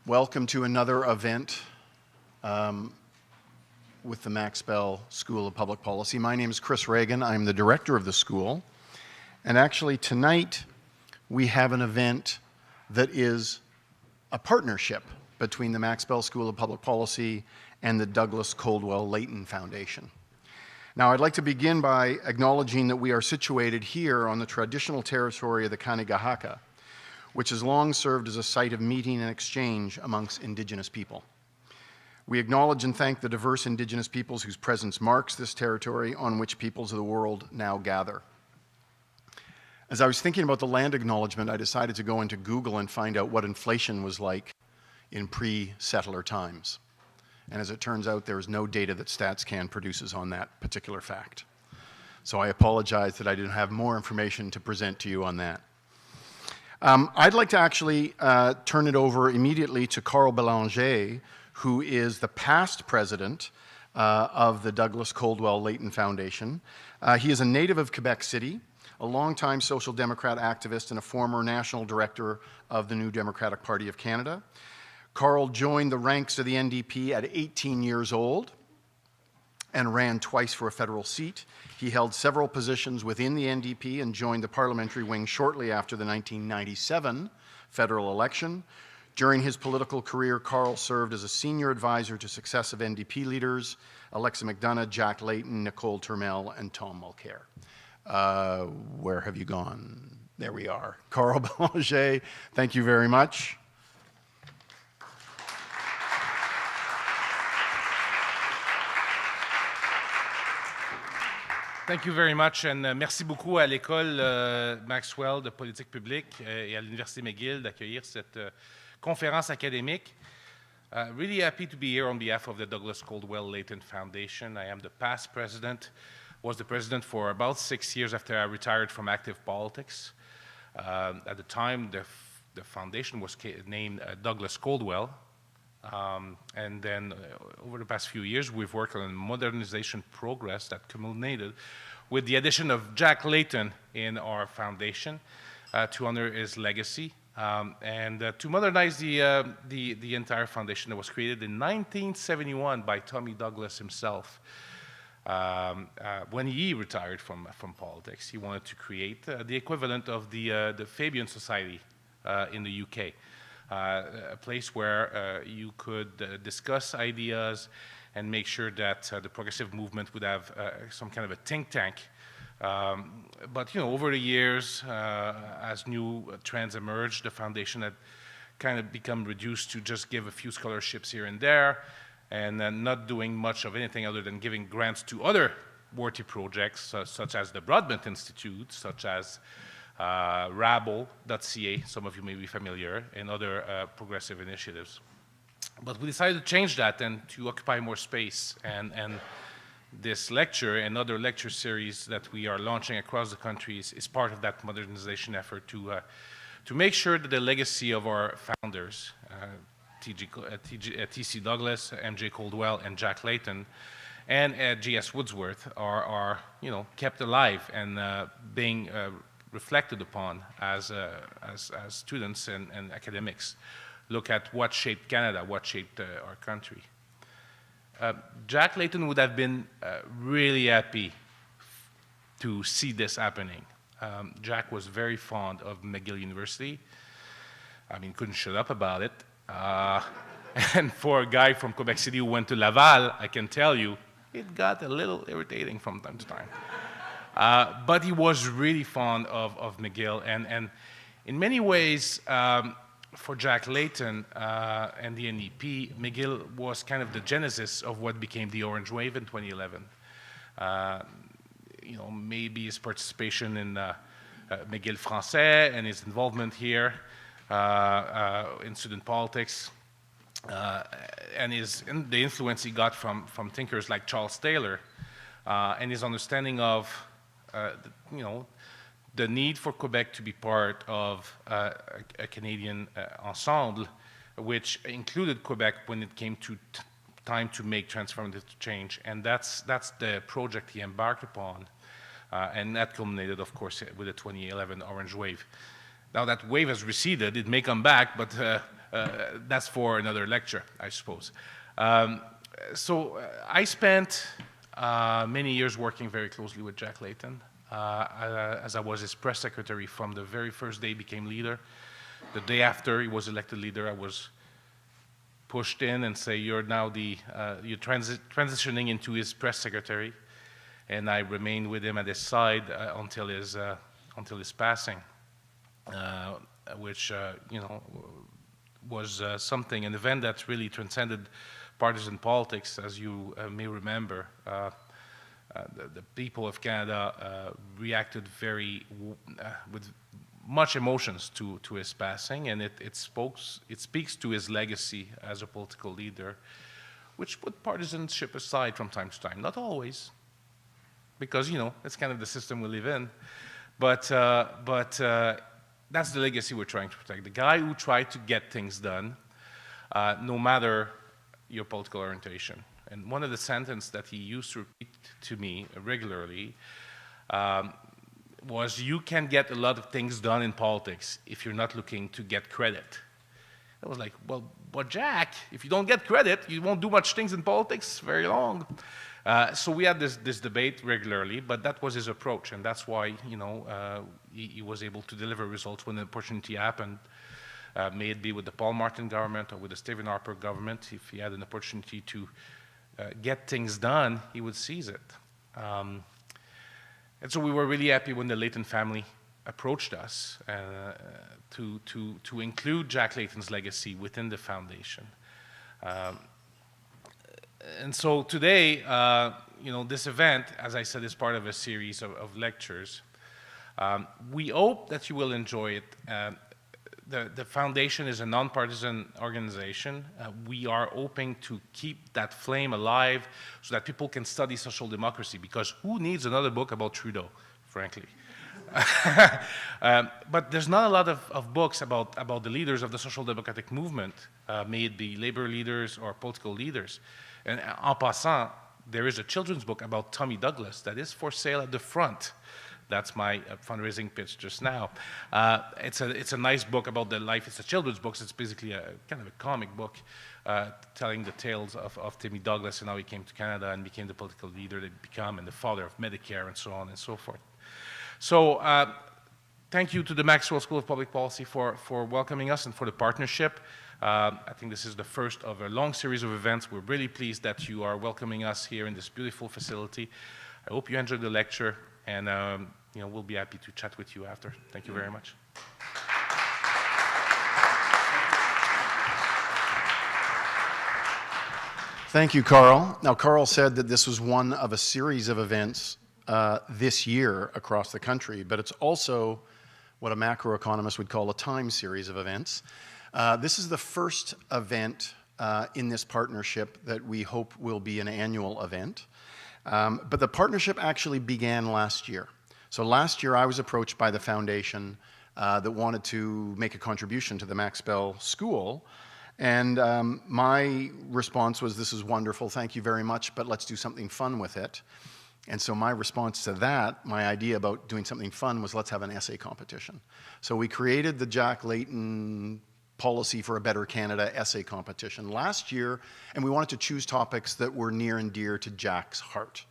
Welcome to another event with the Max Bell School of Public Policy. My name is Chris Reagan. I'm the director of the school. And actually tonight we have an event that is a partnership between the Max Bell School of Public Policy and the Douglas Coldwell Leighton Foundation. Now, I'd like to begin by acknowledging that we are situated here on the traditional territory of the Kanigahaka, which has long served as a site of meeting and exchange amongst Indigenous people. We acknowledge and thank the diverse Indigenous peoples whose presence marks this territory on which peoples of the world now gather. As I was thinking about the land acknowledgement, I decided to go into Google and find out what inflation was like in pre-settler times. And as it turns out, there is no data that StatsCan produces on that particular fact. So I apologize that I didn't have more information to present to you on that. I'd like to actually turn it over immediately to Carl Belanger, who is the past president of the Douglas Coldwell Leighton Foundation. He is a native of Quebec City, a longtime Social Democrat activist, and a former national director of the New Democratic Party of Canada. Carl joined the ranks of the NDP at 18 years old and ran twice for a federal seat. He held several positions within the NDP and joined the parliamentary wing shortly after the 1997 federal election. During his political career, Carl served as a senior advisor to successive NDP leaders, Alexa McDonough, Jack Layton, Nicole Turmel, and Tom Mulcair. Where have you gone? There we are. Carl Belanger, thank you very much. Thank you very much, and merci beaucoup à l'école Maxwell de politique publique et à l'Université McGill d'accueillir cette conférence académique. Really happy to be here on behalf of the Douglas Coldwell Leighton Foundation. I am the past president, was the president for about 6 years after I retired from active politics. At the time, the foundation was named Douglas Coldwell. And then over the past few years, we've worked on a modernization progress that culminated with the addition of Jack Layton in our foundation to honor his legacy and to modernize the entire foundation that was created in 1971 by Tommy Douglas himself. When he retired from politics, he wanted to create the equivalent of the Fabian Society in the UK. A place where you could discuss ideas and make sure that the progressive movement would have some kind of a think tank. But over the years, as new trends emerged, the foundation had kind of become reduced to just give a few scholarships here and there, and not doing much of anything other than giving grants to other worthy projects, such as the Broadbent Institute, such as Rabble.ca, some of you may be familiar, and other progressive initiatives. But we decided to change that and to occupy more space. And this lecture and other lecture series that we are launching across the country is part of that modernization effort to make sure that the legacy of our founders, T.C. Douglas, M.J. Coldwell, and Jack Layton, and G.S. Woodsworth are kept alive and being reflected upon as students and academics look at what shaped Canada, what shaped our country. Jack Layton would have been really happy to see this happening. Jack was very fond of McGill University. I mean, couldn't shut up about it. And for a guy from Quebec City who went to Laval, I can tell you, it got a little irritating from time to time. But he was really fond of McGill, and in many ways, for Jack Layton and the NDP, McGill was kind of the genesis of what became the Orange Wave in 2011. Maybe his participation in McGill Français and his involvement here in student politics, and the influence he got from thinkers like Charles Taylor, and his understanding of the need for Quebec to be part of a Canadian ensemble, which included Quebec when it came to time to make transformative change. And that's the project he embarked upon. And that culminated, of course, with the 2011 Orange Wave. Now that wave has receded. It may come back, but that's for another lecture, I suppose. So I spent many years working very closely with Jack Layton, as I was his press secretary from the very first day he became leader. The day after he was elected leader, I was pushed in and say, you're now you're transitioning into his press secretary. And I remained with him at his side until his passing, which, you know, was an event that really transcended partisan politics, as you may remember. The people of Canada reacted with much emotions to his passing, and it speaks to his legacy as a political leader, which put partisanship aside from time to time. Not always, because, you know, it's kind of the system we live in. But that's the legacy we're trying to protect. The guy who tried to get things done, no matter your political orientation. And one of the sentences that he used to repeat to me regularly was, you can get a lot of things done in politics if you're not looking to get credit. I was like, well, but Jack, if you don't get credit, you won't do much things in politics very long. So we had this debate regularly, but that was his approach, and that's why, you know, he was able to deliver results when the opportunity happened. May it be with the Paul Martin government or with the Stephen Harper government. If he had an opportunity to get things done, he would seize it. And so we were really happy when the Layton family approached us to include Jack Layton's legacy within the foundation. And so today, you know, this event, as I said, is part of a series of lectures. We hope that you will enjoy it. The foundation is a nonpartisan organization. We are hoping to keep that flame alive so that people can study social democracy, because who needs another book about Trudeau, frankly? But there's not a lot of books about the leaders of the social democratic movement, may it be labor leaders or political leaders. And en passant, there is a children's book about Tommy Douglas that is for sale at the front. That's my fundraising pitch just now. It's a nice book about the life. It's a children's book. So it's basically a kind of a comic book telling the tales of Timmy Douglas and how he came to Canada and became the political leader that he became, and the father of Medicare, and so on and so forth. So thank you to the Maxwell School of Public Policy for welcoming us and for the partnership. I think this is the first of a long series of events. We're really pleased that you are welcoming us here in this beautiful facility. I hope you enjoyed the lecture, and you know, we'll be happy to chat with you after. Thank you very much. Thank you, Carl. Now, Carl said that this was one of a series of events this year across the country, but it's also what a macroeconomist would call a time series of events. This is the first event in this partnership that we hope will be an annual event. But the partnership actually began last year. So last year I was approached by the foundation that wanted to make a contribution to the Max Bell School. And my response was, this is wonderful, thank you very much, but let's do something fun with it. And so my response to that, my idea about doing something fun, was let's have an essay competition. So we created the Jack Layton Policy for a Better Canada essay competition last year, and we wanted to choose topics that were near and dear to Jack's heart.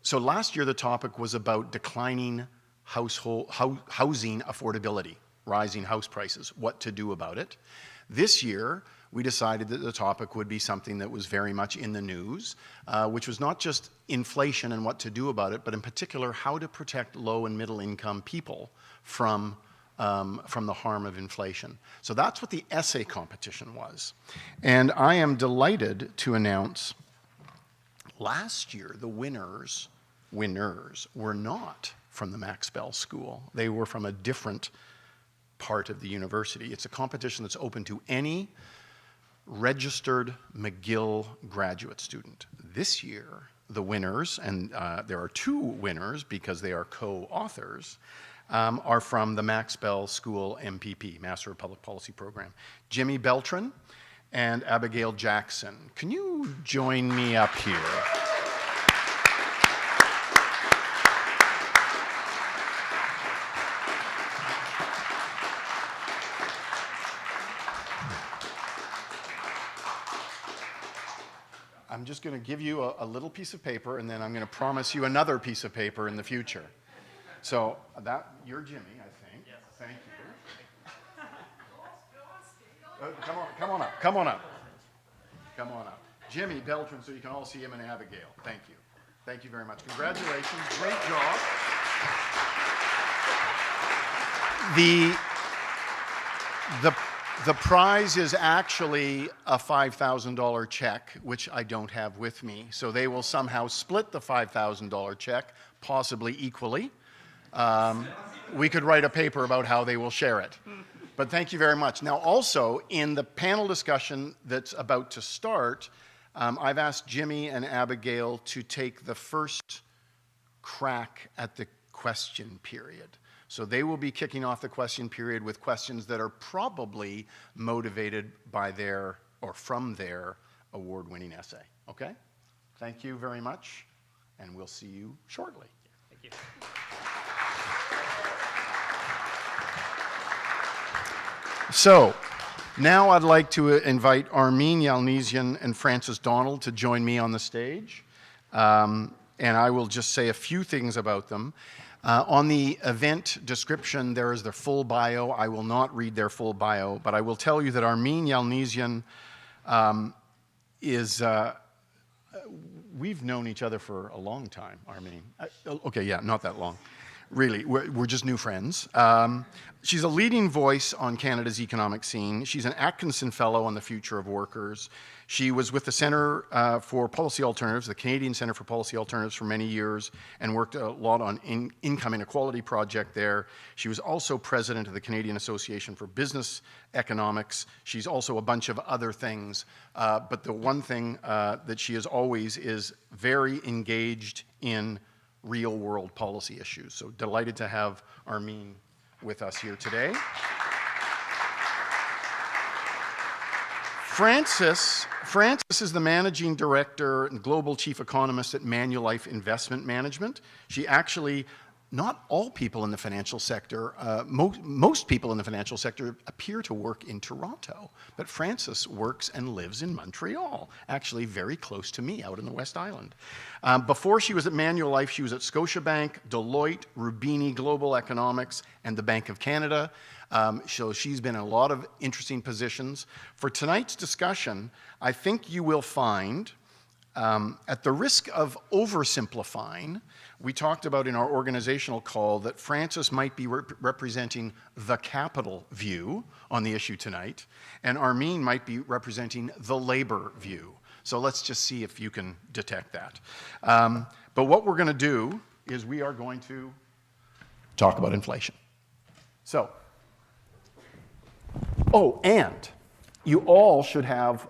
So last year the topic was about declining housing affordability, rising house prices, what to do about it. This year we decided that the topic would be something that was very much in the news, which was not just inflation and what to do about it, but in particular how to protect low and middle income people from the harm of inflation. So that's what the essay competition was. And I am delighted to announce last year the winners were not from the Max Bell School. They were from a different part of the university. It's a competition that's open to any registered McGill graduate student. This year, the winners, and there are two winners because they are co-authors, are from the Max Bell School MPP, Master of Public Policy Program. Jimmy Beltran and Abigail Jackson. Can you join me up here? I'm just going to give you a little piece of paper, and then I'm going to promise you another piece of paper in the future. So you're Jimmy, I think. Yes. Thank you. Come on up. Jimmy Beltran, so you can all see him, and Abigail. Thank you. Thank you very much. Congratulations. Great job. The prize is actually a $5,000 check, which I don't have with me. So they will somehow split the $5,000 check, possibly equally. We could write a paper about how they will share it. But thank you very much. Now, also, in the panel discussion that's about to start, I've asked Jimmy and Abigail to take the first crack at the question period. So they will be kicking off the question period with questions that are probably motivated by their or from their award-winning essay. Okay? Thank you very much, and we'll see you shortly. Thank you. So now I'd like to invite Armine Yalnizyan and Francis Donald to join me on the stage. And I will just say a few things about them. On the event description, there is their full bio. I will not read their full bio, but I will tell you that Armine Yalnizyan we've known each other for a long time, Armine. Okay, yeah, not that long. Really, we're just new friends. She's a leading voice on Canada's economic scene. She's an Atkinson Fellow on the future of workers. She was with the Centre for Policy Alternatives, the Canadian Centre for Policy Alternatives, for many years and worked a lot on Income Inequality Project there. She was also president of the Canadian Association for Business Economics. She's also a bunch of other things, but the one thing that she is always is very engaged in real-world policy issues. So delighted to have Armine with us here today. Francis is the managing director and global chief economist at Manulife Investment Management. She actually, not all people in the financial sector, most people in the financial sector appear to work in Toronto, but Francis works and lives in Montreal, actually very close to me out in the West Island. Before she was at Manulife, she was at Scotiabank, Deloitte, Rubini Global Economics, and the Bank of Canada. So she's been in a lot of interesting positions. For tonight's discussion, I think you will find, at the risk of oversimplifying, we talked about in our organizational call that Francis might be representing the capital view on the issue tonight, and Armine might be representing the labor view. So let's just see if you can detect that. But what we're going to do is we are going to talk about inflation. So, and you all should have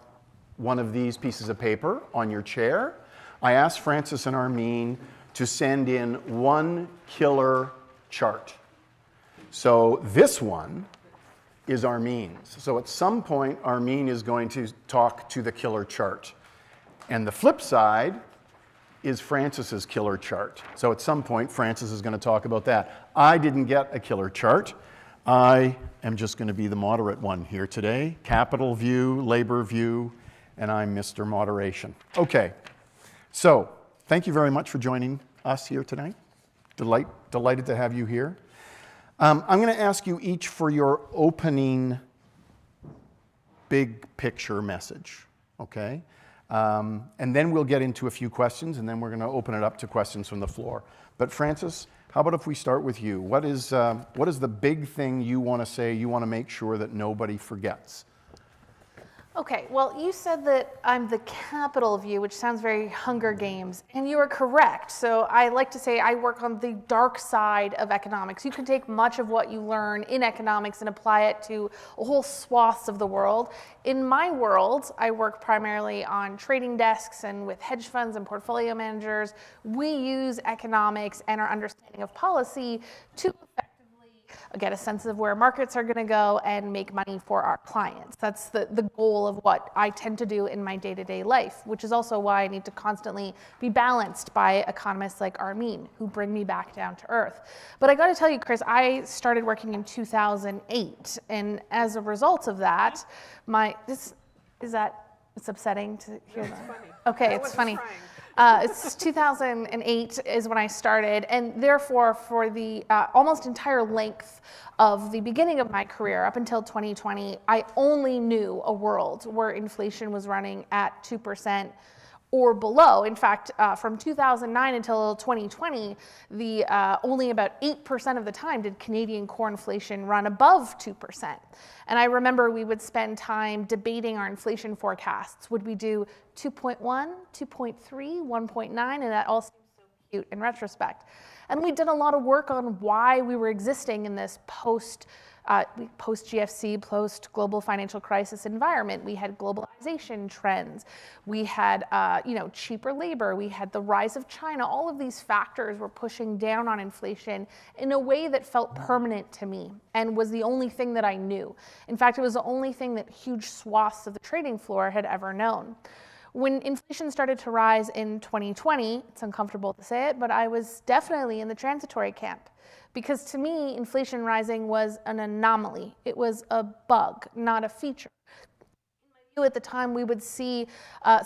one of these pieces of paper on your chair. I asked Francis and Armine to send in one killer chart. So this one is Armine's. So at some point, Armine is going to talk to the killer chart. And the flip side is Francis's killer chart. So at some point, Francis is going to talk about that. I didn't get a killer chart. I am just going to be the moderate one here today. Capital view, labor view, and I'm Mr. Moderation. Okay, so thank you very much for joining us here tonight. Delighted to have you here. I'm going to ask you each for your opening big picture message, okay? And then we'll get into a few questions, and then we're going to open it up to questions from the floor. But Francis, how about if we start with you? What is the big thing you want to say, you want to make sure that nobody forgets? Okay, well, you said that I'm the capital view, which sounds very Hunger Games, and you are correct. So I like to say I work on the dark side of economics. You can take much of what you learn in economics and apply it to a whole swaths of the world. In my world, I work primarily on trading desks and with hedge funds and portfolio managers. We use economics and our understanding of policy to effectively get a sense of where markets are going to go and make money for our clients. That's the goal of what I tend to do in my day-to-day life, which is also why I need to constantly be balanced by economists like Armine, who bring me back down to earth. But I got to tell you, Chris, I started working in 2008, and as a result of that, is that It's upsetting to hear that. funny. Okay, I it's wasn't funny. trying. It's 2008 is when I started, and therefore for the almost entire length of the beginning of my career up until 2020, I only knew a world where inflation was running at 2% or below. In fact, from 2009 until 2020, only about 8% of the time did Canadian core inflation run above 2%. And I remember we would spend time debating our inflation forecasts. Would we do 2.1, 2.3, 1.9? And that all seems so cute in retrospect. And we did a lot of work on why we were existing in this post-GFC, post-global financial crisis environment. We had globalization trends. We had cheaper labor. We had the rise of China. All of these factors were pushing down on inflation in a way that felt permanent to me and was the only thing that I knew. In fact, it was the only thing that huge swaths of the trading floor had ever known. When inflation started to rise in 2020, it's uncomfortable to say it, but I was definitely in the transitory camp. Because to me, inflation rising was an anomaly. It was a bug, not a feature. In my view at the time, we would see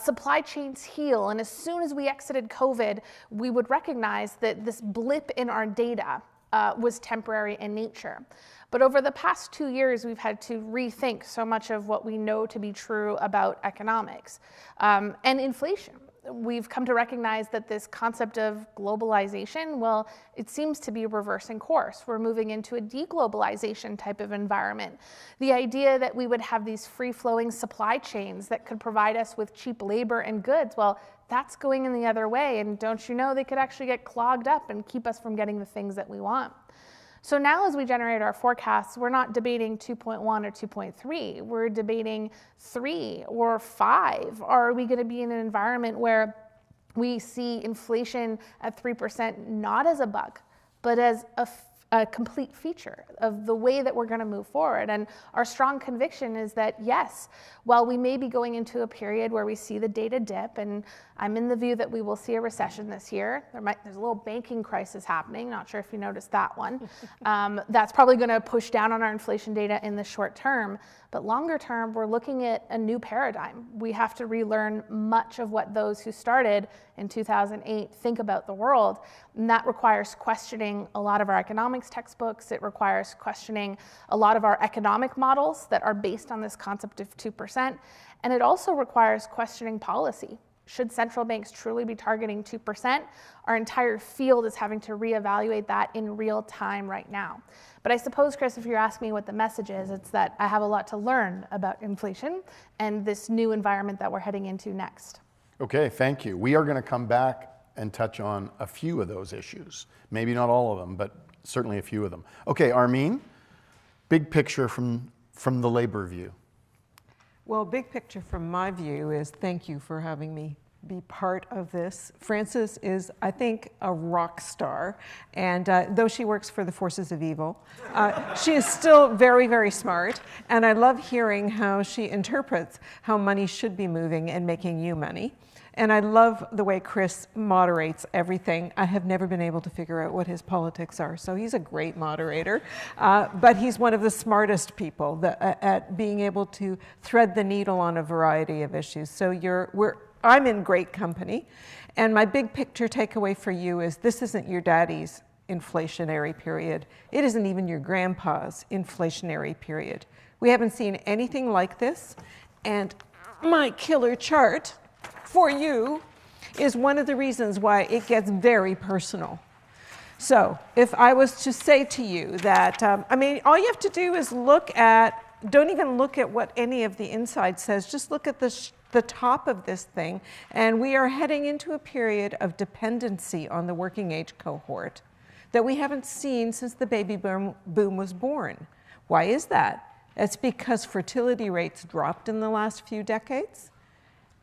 supply chains heal, and as soon as we exited COVID, we would recognize that this blip in our data was temporary in nature. But over the past 2 years, we've had to rethink so much of what we know to be true about economics and inflation. We've come to recognize that this concept of globalization, well, it seems to be reversing course. We're moving into a deglobalization type of environment. The idea that we would have these free-flowing supply chains that could provide us with cheap labor and goods, well, that's going in the other way. And don't you know, they could actually get clogged up and keep us from getting the things that we want. So now as we generate our forecasts, we're not debating 2.1 or 2.3. We're debating 3 or 5. Are we going to be in an environment where we see inflation at 3% not as a bug, but as a complete feature of the way that we're going to move forward? And our strong conviction is that, yes, while we may be going into a period where we see the data dip, and I'm in the view that we will see a recession this year. There's a little banking crisis happening. Not sure if you noticed that one. That's probably going to push down on our inflation data in the short term. But longer term, we're looking at a new paradigm. We have to relearn much of what those who started in 2008 think about the world. And that requires questioning a lot of our economics textbooks. It requires questioning a lot of our economic models that are based on this concept of 2%. And it also requires questioning policy. Should central banks truly be targeting 2%? Our entire field is having to reevaluate that in real time right now. But I suppose, Chris, if you're asking me what the message is, it's that I have a lot to learn about inflation and this new environment that we're heading into next. Okay, thank you. We are going to come back and touch on a few of those issues. Maybe not all of them, but certainly a few of them. Okay, Armine, big picture from the labor view. Well, big picture from my view is thank you for having me be part of this. Frances is, I think, a rock star, and though she works for the forces of evil, she is still very, very smart, and I love hearing how she interprets how money should be moving and making you money. And I love the way Chris moderates everything. I have never been able to figure out what his politics are, so he's a great moderator. But he's one of the smartest people at being able to thread the needle on a variety of issues. So I'm in great company. And my big picture takeaway for you is this isn't your daddy's inflationary period. It isn't even your grandpa's inflationary period. We haven't seen anything like this. And my killer chart for you is one of the reasons why it gets very personal. So if I was to say to you that, all you have to do is don't even look at what any of the inside says, just look at the top of this thing, and we are heading into a period of dependency on the working age cohort that we haven't seen since the baby boom was born. Why is that? It's because fertility rates dropped in the last few decades.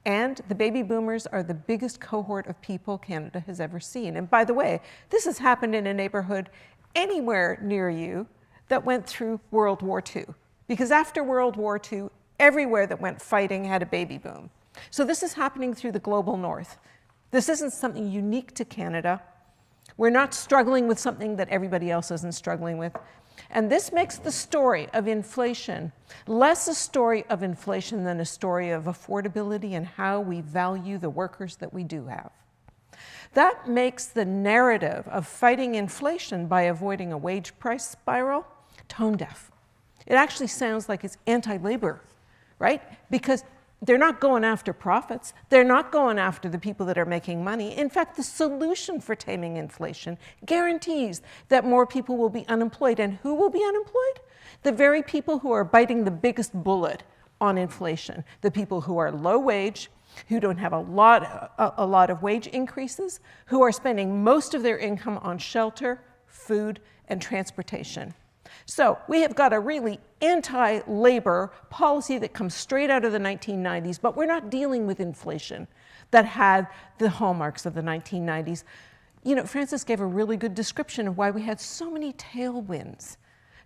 And the baby boomers are the biggest cohort of people Canada has ever seen. And by the way, this has happened in a neighborhood anywhere near you that went through World War II. Because after World War II, everywhere that went fighting had a baby boom. So this is happening through the global north. This isn't something unique to Canada. We're not struggling with something that everybody else isn't struggling with. And this makes the story of inflation less a story of inflation than a story of affordability and how we value the workers that we do have. That makes the narrative of fighting inflation by avoiding a wage price spiral tone deaf. It actually sounds like it's anti-labor, right? Because they're not going after profits. They're not going after the people that are making money. In fact, the solution for taming inflation guarantees that more people will be unemployed. And who will be unemployed? The very people who are biting the biggest bullet on inflation, the people who are low wage, who don't have a lot of wage increases, who are spending most of their income on shelter, food, and transportation. So we have got a really anti-labor policy that comes straight out of the 1990s, but we're not dealing with inflation that had the hallmarks of the 1990s. You know, Francis gave a really good description of why we had so many tailwinds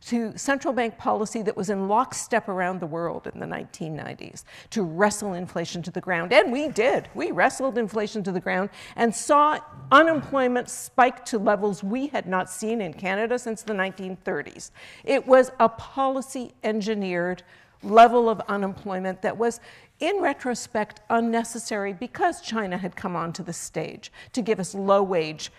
to central bank policy that was in lockstep around the world in the 1990s to wrestle inflation to the ground. And we did. We wrestled inflation to the ground and saw unemployment spike to levels we had not seen in Canada since the 1930s. It was a policy-engineered level of unemployment that was, in retrospect, unnecessary because China had come onto the stage to give us low-wage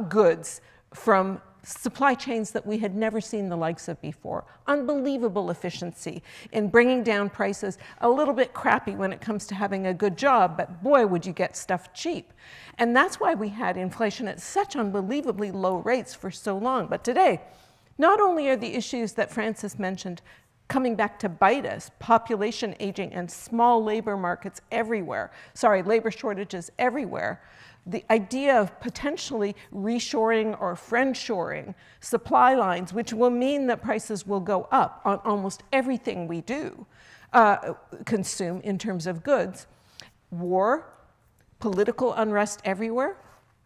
goods from supply chains that we had never seen the likes of before. Unbelievable efficiency in bringing down prices, a little bit crappy when it comes to having a good job, but boy, would you get stuff cheap. And that's why we had inflation at such unbelievably low rates for so long. But today, not only are the issues that Francis mentioned coming back to bite us, population aging and small labor markets everywhere, labor shortages everywhere, the idea of potentially reshoring or friendshoring supply lines, which will mean that prices will go up on almost everything we do consume in terms of goods. War, political unrest everywhere,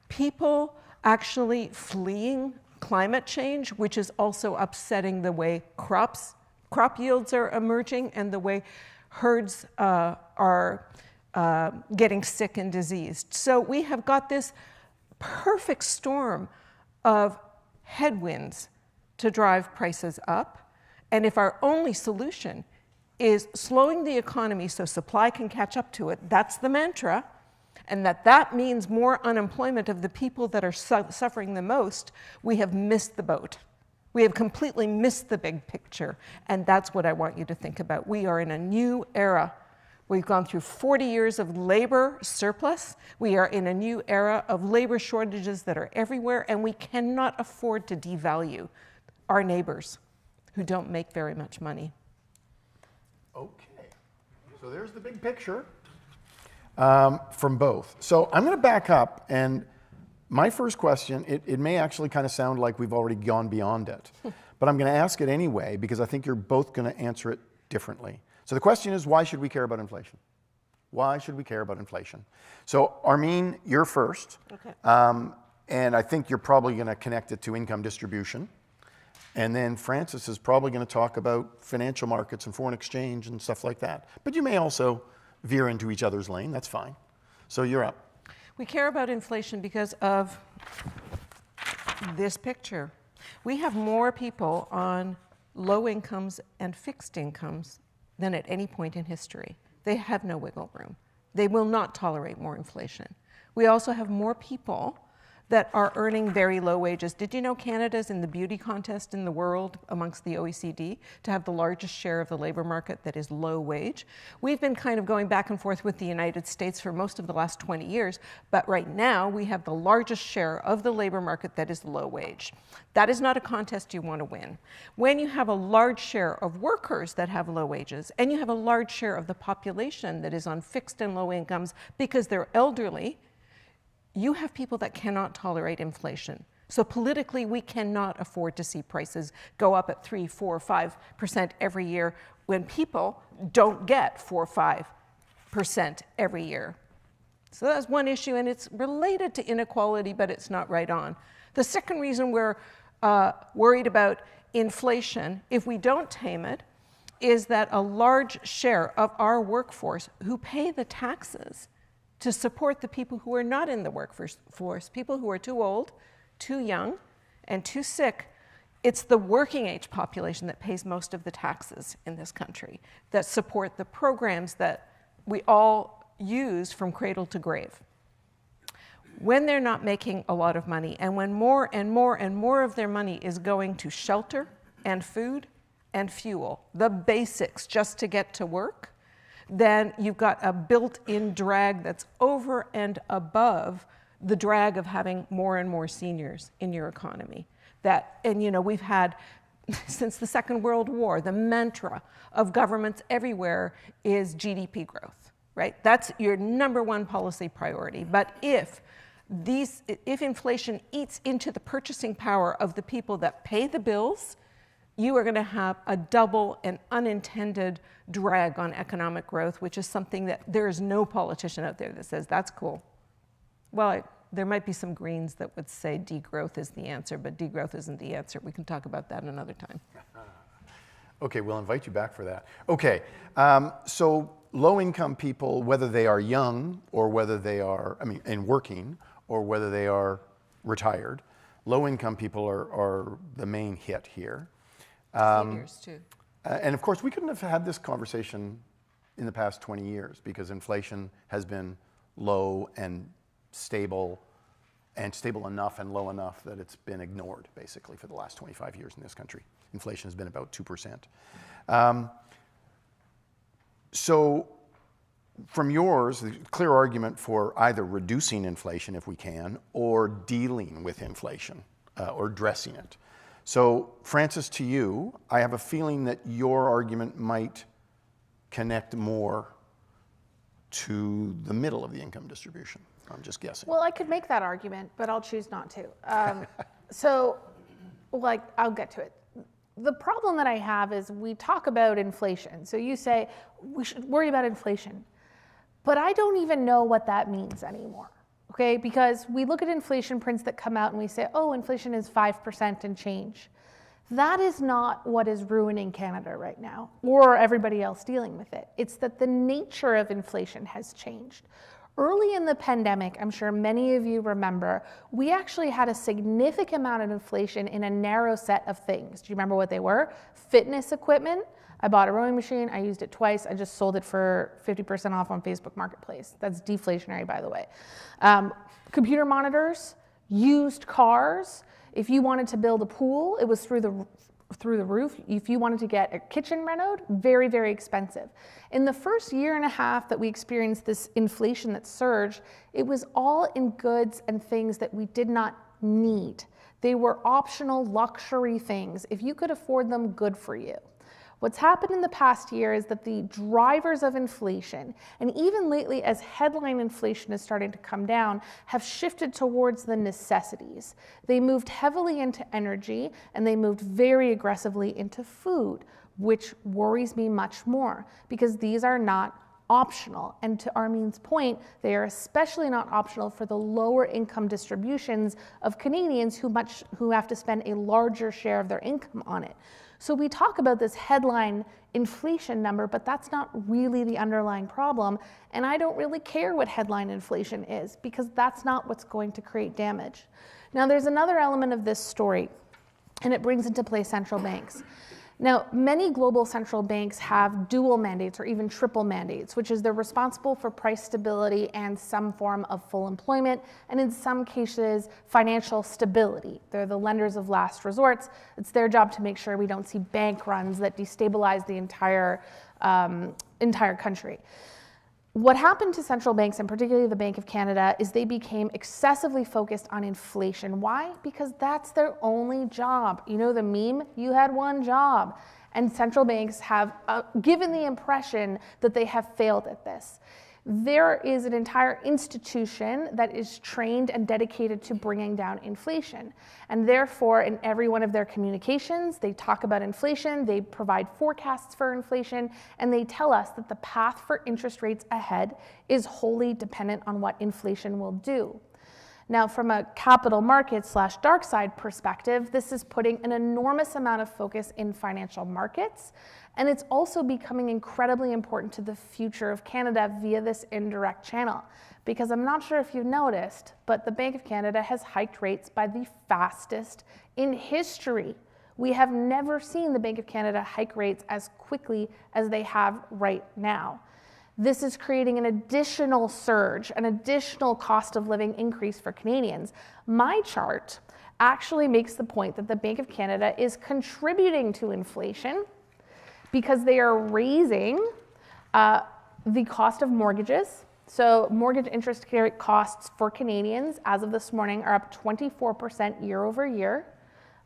people actually fleeing climate change, which is also upsetting the way crop yields are emerging and the way herds are getting sick and diseased. So we have got this perfect storm of headwinds to drive prices up. And if our only solution is slowing the economy so supply can catch up to it, that's the mantra, and that means more unemployment of the people that are suffering the most, we have missed the boat. We have completely missed the big picture. And that's what I want you to think about. We are in a new era. We've gone through 40 years of labor surplus. We are in a new era of labor shortages that are everywhere, and we cannot afford to devalue our neighbors who don't make very much money. Okay, so there's the big picture from both. So I'm going to back up, and my first question, it may actually kind of sound like we've already gone beyond it, but I'm going to ask it anyway because I think you're both going to answer it differently. So the question is, why should we care about inflation? Why should we care about inflation? So Armine, you're first. Okay. And I think you're probably going to connect it to income distribution. And then Francis is probably going to talk about financial markets and foreign exchange and stuff like that. But you may also veer into each other's lane. That's fine. So you're up. We care about inflation because of this picture. We have more people on low incomes and fixed incomes than at any point in history. They have no wiggle room. They will not tolerate more inflation. We also have more people that are earning very low wages. Did you know Canada's in the beauty contest in the world amongst the OECD to have the largest share of the labor market that is low wage? We've been kind of going back and forth with the United States for most of the last 20 years, but right now we have the largest share of the labor market that is low wage. That is not a contest you want to win. When you have a large share of workers that have low wages, and you have a large share of the population that is on fixed and low incomes because they're elderly, you have people that cannot tolerate inflation. So politically, we cannot afford to see prices go up at 3, 4, 5% every year when people don't get 4 or 5% every year. So that's one issue, and it's related to inequality, but it's not right on. The second reason we're worried about inflation, if we don't tame it, is that a large share of our workforce who pay the taxes to support the people who are not in the workforce, people who are too old, too young, and too sick, it's the working age population that pays most of the taxes in this country, that support the programs that we all use from cradle to grave. When they're not making a lot of money, and when more and more and more of their money is going to shelter and food and fuel, the basics just to get to work, then you've got a built-in drag that's over and above the drag of having more and more seniors in your economy. And you know, we've had, since the Second World War, the mantra of governments everywhere is GDP growth, right? That's your number one policy priority. But if inflation eats into the purchasing power of the people that pay the bills, you are going to have a double and unintended drag on economic growth, which is something that there is no politician out there that says that's cool. Well, there might be some Greens that would say degrowth is the answer, but degrowth isn't the answer. We can talk about that another time. Okay, we'll invite you back for that. Okay, so low-income people, whether they are young or whether they are, and working, or whether they are retired, low-income people are the main hit here. Seniors, too. And of course, we couldn't have had this conversation in the past 20 years because inflation has been low and stable enough and low enough that it's been ignored, basically, for the last 25 years in this country. Inflation has been about 2%. So from yours, the clear argument for either reducing inflation if we can, or dealing with inflation, or addressing it. So, Frances, to you, I have a feeling that your argument might connect more to the middle of the income distribution. I'm just guessing. Well, I could make that argument, but I'll choose not to. I'll get to it. The problem that I have is we talk about inflation. So you say we should worry about inflation, but I don't even know what that means anymore. Okay, because we look at inflation prints that come out and we say, oh, inflation is 5% and change. That is not what is ruining Canada right now, or everybody else dealing with it. It's that the nature of inflation has changed. Early in the pandemic, I'm sure many of you remember, we actually had a significant amount of inflation in a narrow set of things. Do you remember what they were? Fitness equipment. I bought a rowing machine, I used it twice, I just sold it for 50% off on Facebook Marketplace. That's deflationary, by the way. Computer monitors, used cars. If you wanted to build a pool, it was through the roof. If you wanted to get a kitchen renoed, very, very expensive. In the first year and a half that we experienced this inflation that surged, it was all in goods and things that we did not need. They were optional luxury things. If you could afford them, good for you. What's happened in the past year is that the drivers of inflation, and even lately as headline inflation is starting to come down, have shifted towards the necessities. They moved heavily into energy, and they moved very aggressively into food, which worries me much more, because these are not optional. And to Armine's point, they are especially not optional for the lower income distributions of Canadians who have to spend a larger share of their income on it. So we talk about this headline inflation number, but that's not really the underlying problem. And I don't really care what headline inflation is, because that's not what's going to create damage. Now, there's another element of this story, and it brings into play central banks. Now, many global central banks have dual mandates or even triple mandates, which is they're responsible for price stability and some form of full employment, and in some cases, financial stability. They're the lenders of last resorts. It's their job to make sure we don't see bank runs that destabilize the entire country. What happened to central banks, and particularly the Bank of Canada, is they became excessively focused on inflation. Why? Because that's their only job. You know the meme? You had one job. And central banks have given the impression that they have failed at this. There is an entire institution that is trained and dedicated to bringing down inflation. And therefore, in every one of their communications, they talk about inflation, they provide forecasts for inflation, and they tell us that the path for interest rates ahead is wholly dependent on what inflation will do. Now, from a capital market / dark side perspective, this is putting an enormous amount of focus in financial markets, and it's also becoming incredibly important to the future of Canada via this indirect channel. Because I'm not sure if you've noticed, but the Bank of Canada has hiked rates by the fastest in history. We have never seen the Bank of Canada hike rates as quickly as they have right now. This is creating an additional surge, an additional cost of living increase for Canadians. My chart actually makes the point that the Bank of Canada is contributing to inflation because they are raising the cost of mortgages. So mortgage interest costs for Canadians as of this morning are up 24% year over year,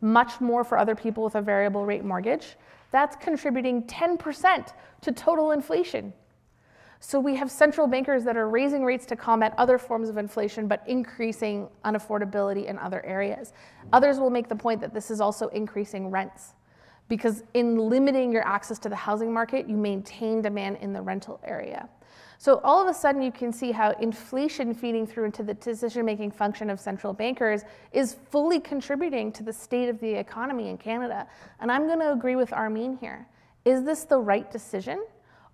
much more for other people with a variable rate mortgage. That's contributing 10% to total inflation. So we have central bankers that are raising rates to combat other forms of inflation, but increasing unaffordability in other areas. Others will make the point that this is also increasing rents, because in limiting your access to the housing market, you maintain demand in the rental area. So all of a sudden you can see how inflation feeding through into the decision-making function of central bankers is fully contributing to the state of the economy in Canada. And I'm going to agree with Armine here. Is this the right decision?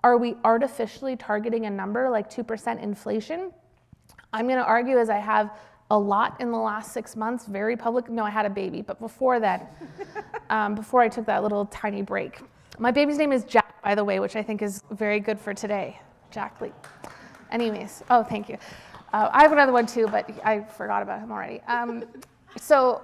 Are we artificially targeting a number like 2% inflation? I'm going to argue, as I have a lot in the last 6 months, very public. No, I had a baby, but before that, before I took that little tiny break. My baby's name is Jack, by the way, which I think is very good for today. Jack Lee. Anyways, oh, thank you. I have another one too, but I forgot about him already. So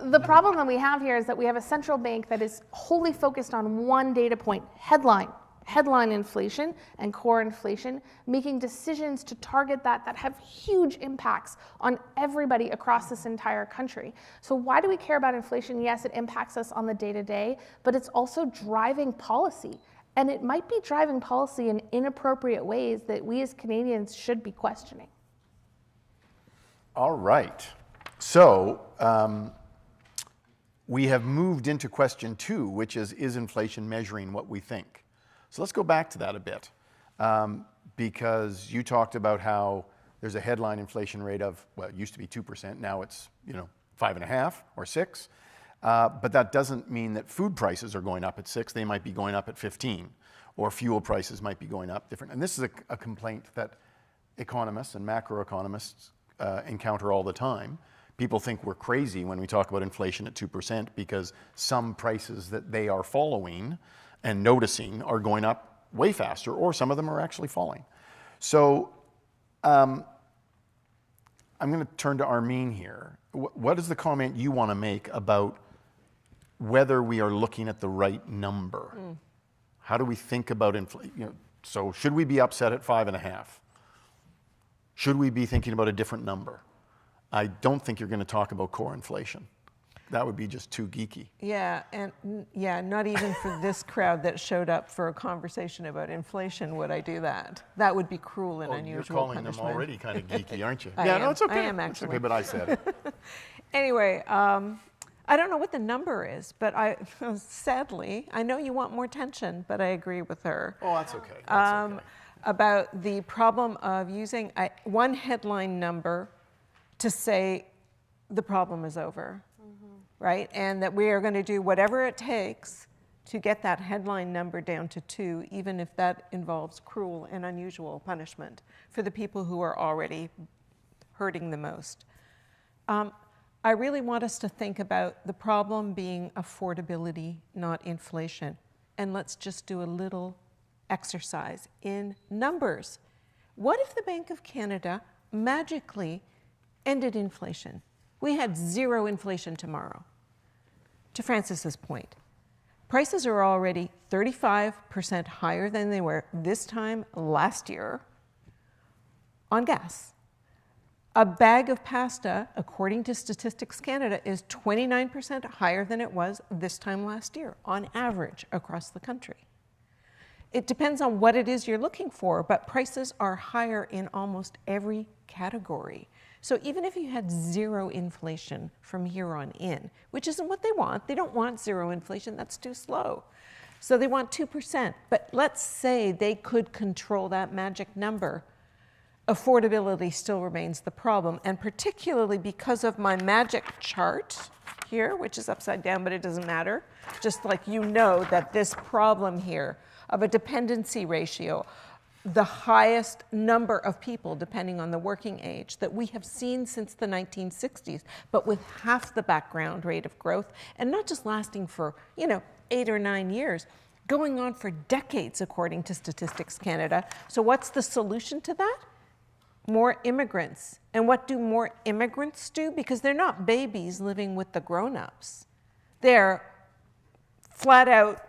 the problem that we have here is that we have a central bank that is wholly focused on one data point, headline inflation and core inflation, making decisions to target that have huge impacts on everybody across this entire country. So why do we care about inflation? Yes, it impacts us on the day-to-day, but it's also driving policy. And it might be driving policy in inappropriate ways that we as Canadians should be questioning. All right. So we have moved into question 2, which is inflation measuring what we think? So let's go back to that a bit, because you talked about how there's a headline inflation rate of, well, it used to be 2%, now it's 5.5 or 6. But that doesn't mean that food prices are going up at 6. They might be going up at 15, or fuel prices might be going up different. And this is a complaint that economists and macroeconomists encounter all the time. People think we're crazy when we talk about inflation at 2% because some prices that they are following and noticing are going up way faster, or some of them are actually falling. So I'm going to turn to Armine here. What is the comment you want to make about whether we are looking at the right number? How do we think about inflation? So should we be upset at 5.5? Should we be thinking about a different number? I don't think you're going to talk about core inflation. That would be just too geeky. Yeah, and not even for this crowd that showed up for a conversation about inflation would I do that. That would be cruel and unusual You're calling punishment. them already kind of geeky, aren't you? I am. No, it's okay. I am actually. It's okay, but I said it. Anyway, I don't know what the number is, but sadly, I know you want more tension, but I agree with her. Oh, that's okay. That's okay. About the problem of using one headline number to say the problem is over, right? And that we are going to do whatever it takes to get that headline number down to 2, even if that involves cruel and unusual punishment for the people who are already hurting the most. I really want us to think about the problem being affordability, not inflation. And let's just do a little exercise in numbers. What if the Bank of Canada magically ended inflation? We had 0 inflation tomorrow. To Francis's point, prices are already 35% higher than they were this time last year on gas. A bag of pasta, according to Statistics Canada, is 29% higher than it was this time last year, on average, across the country. It depends on what it is you're looking for, but prices are higher in almost every category. So even if you had 0 inflation from here on in, which isn't what they don't want 0 inflation, that's too slow. So they want 2%, but let's say they could control that magic number. Affordability still remains the problem, and particularly because of my magic chart here, which is upside down, but it doesn't matter. Just like that this problem here of a dependency ratio, the highest number of people, depending on the working age, that we have seen since the 1960s, but with half the background rate of growth, and not just lasting for, 8 or 9 years, going on for decades, according to Statistics Canada. So what's the solution to that? More immigrants. And what do more immigrants do? Because they're not babies living with the grown-ups. They're flat out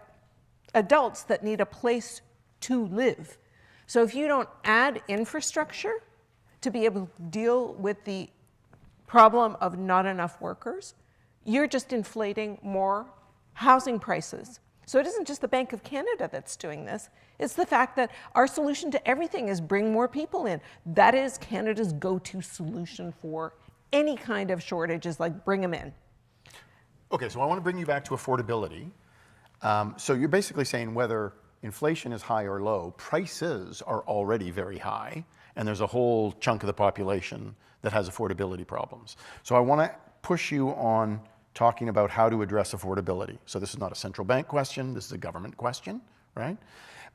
adults that need a place to live. So if you don't add infrastructure to be able to deal with the problem of not enough workers, you're just inflating more housing prices. So it isn't just the Bank of Canada that's doing this. It's the fact that our solution to everything is bring more people in. That is Canada's go-to solution for any kind of shortages, like bring them in. Okay, so I want to bring you back to affordability. So you're basically saying whether inflation is high or low, prices are already very high, and there's a whole chunk of the population that has affordability problems. So I want to push you on talking about how to address affordability. So this is not a central bank question, this is a government question, right?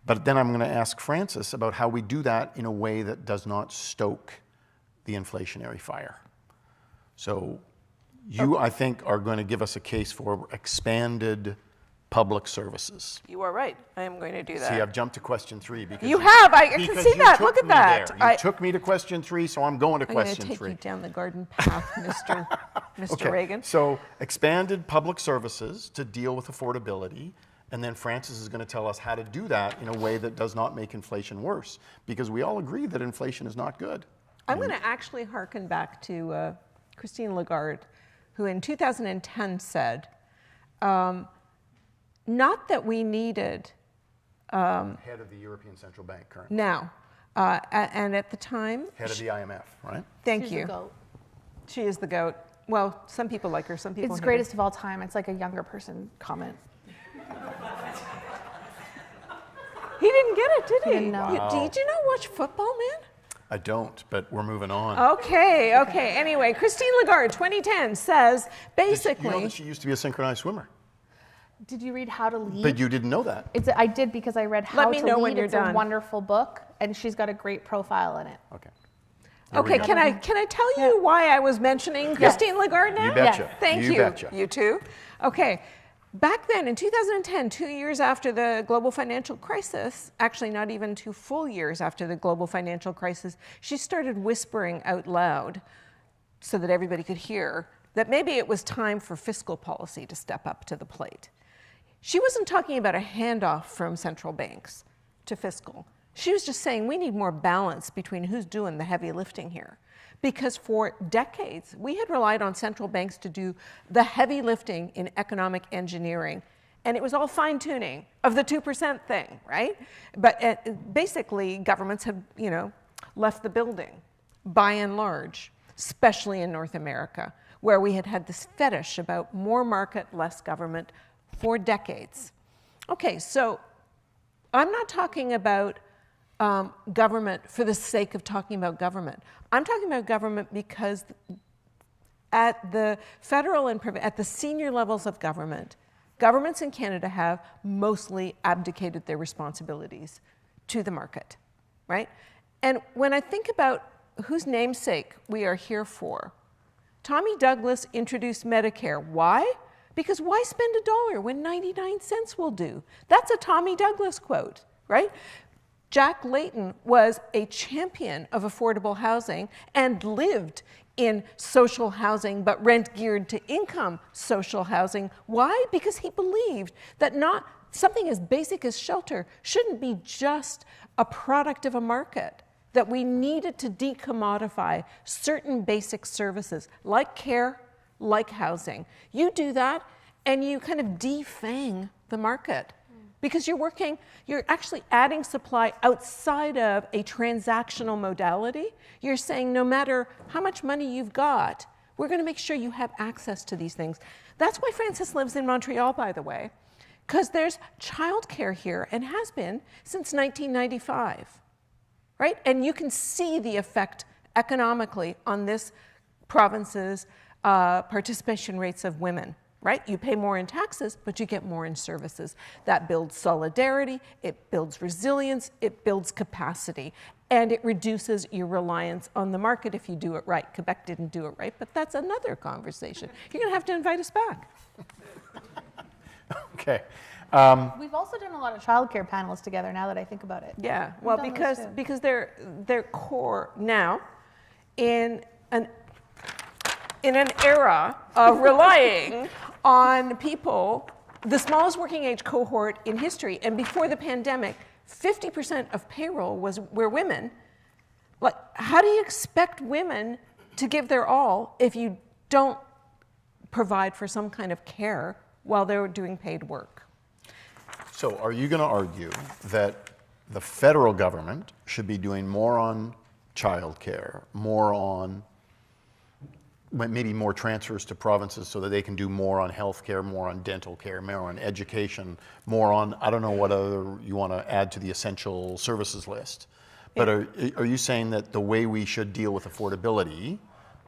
But then I'm going to ask Frances about how we do that in a way that does not stoke the inflationary fire. So you, I think, are going to give us a case for expanded public services. You are right. I am going to do that. See, I've jumped to question 3 because you have. I can because see you that. took Look at me that. there. You took me to question 3, so I'm going to I'm going question to take 3. you down the garden path, Mr. Reagan. So expanded public services to deal with affordability, and then Frances is going to tell us how to do that in a way that does not make inflation worse, because we all agree that inflation is not good. I'm going to actually hearken back to Christine Lagarde, who in 2010 said, not that we needed... Head of the European Central Bank currently. Now, and at the time... Head of the IMF, right? Thank She's you. the GOAT. She is the GOAT. Well, some people like her, some people It's hate greatest of all time. It's like a younger person comment. her. He didn't get it, did he? didn't know. Wow. Did you not watch football, man? I don't, but we're moving on. Okay. Anyway, Christine Lagarde, 2010, says basically... You know that she used to be a synchronized swimmer, Did you read How to Lead? but you didn't know that. I did because I read How Let me to know Lead. when you're it's done. a wonderful book, and she's got a great profile in it. Okay. Okay, can I tell you why I was mentioning Christine Lagarde now? You betcha. Yes. Thank You you. betcha. You too? Okay. Back then, in 2010, 2 years after the global financial crisis, actually not even 2 full years after the global financial crisis, she started whispering out loud so that everybody could hear that maybe it was time for fiscal policy to step up to the plate. She wasn't talking about a handoff from central banks to fiscal. She was just saying we need more balance between who's doing the heavy lifting here. Because for decades, we had relied on central banks to do the heavy lifting in economic engineering. And it was all fine-tuning of the 2% thing, right? But basically, governments have, left the building, by and large, especially in North America, where we had this fetish about more market, less government for decades. Okay, so I'm not talking about government for the sake of talking about government. I'm talking about government because at the federal and at the senior levels of government, governments in Canada have mostly abdicated their responsibilities to the market, right? And when I think about whose namesake we are here for, Tommy Douglas introduced Medicare. Why? Because why spend $1 when 99 cents will do? That's a Tommy Douglas quote, right? Jack Layton was a champion of affordable housing and lived in social housing, but rent geared to income social housing. Why? Because he believed that not something as basic as shelter shouldn't be just a product of a market, that we needed to decommodify certain basic services like care, like housing. You do that and you kind of defang the market. Because you're actually adding supply outside of a transactional modality. You're saying no matter how much money you've got, we're going to make sure you have access to these things. That's why Frances lives in Montreal, by the way, because there's childcare here and has been since 1995, right? And you can see the effect economically on this province's participation rates of women. right? You pay more in taxes, but you get more in services. That builds solidarity, it builds resilience, it builds capacity, and it reduces your reliance on the market if you do it right. Quebec didn't do it right, but that's another conversation. You're going to have to invite us back. Okay. We've also done a lot of childcare panels together now that I think about it. Yeah, well, because they're core now in an era of relying on people, the smallest working age cohort in history, and before the pandemic, 50% of payroll were women. Like, how do you expect women to give their all if you don't provide for some kind of care while they're doing paid work? So are you going to argue that the federal government should be doing more on childcare, more on maybe more transfers to provinces so that they can do more on healthcare, more on dental care, more on education, more on, I don't know what other you want to add to the essential services list. But are you saying that the way we should deal with affordability,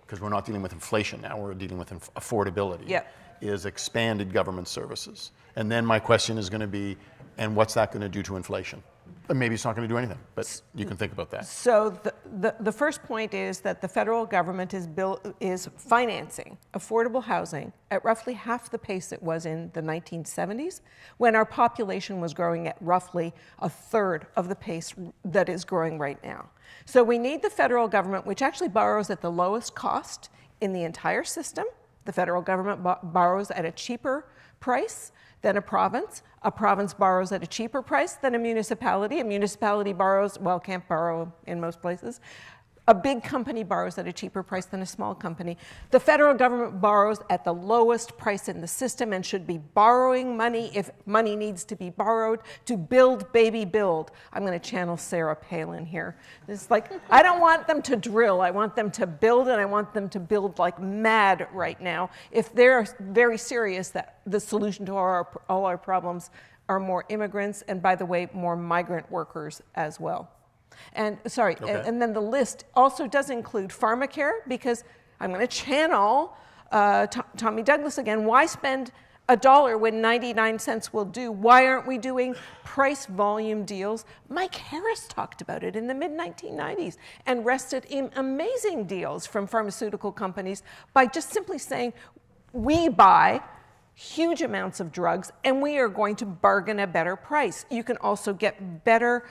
because we're not dealing with inflation now, we're dealing with affordability, is expanded government services? And then my question is going to be, and what's that going to do to inflation? And maybe it's not going to do anything, but you can think about that. So the first point is that the federal government is financing affordable housing at roughly half the pace it was in the 1970s, when our population was growing at roughly a third of the pace that is growing right now. So we need the federal government, which actually borrows at the lowest cost in the entire system. The federal government borrows at a cheaper price than a province. A province borrows at a cheaper price than a municipality. A municipality borrows, well, can't borrow in most places. A big company borrows at a cheaper price than a small company. The federal government borrows at the lowest price in the system and should be borrowing money if money needs to be borrowed to build, baby, build. I'm going to channel Sarah Palin here. It's like, I don't want them to drill. I want them to build, and I want them to build like mad right now. If they're very serious that the solution to all our problems are more immigrants, and by the way, more migrant workers as well. And sorry, and then the list also does include pharmacare, because I'm going to channel Tommy Douglas again. Why spend $1 when 99 cents will do? Why aren't we doing price volume deals? Mike Harris talked about it in the mid-1990s and wrested in amazing deals from pharmaceutical companies by just simply saying, we buy huge amounts of drugs and we are going to bargain a better price. You can also get better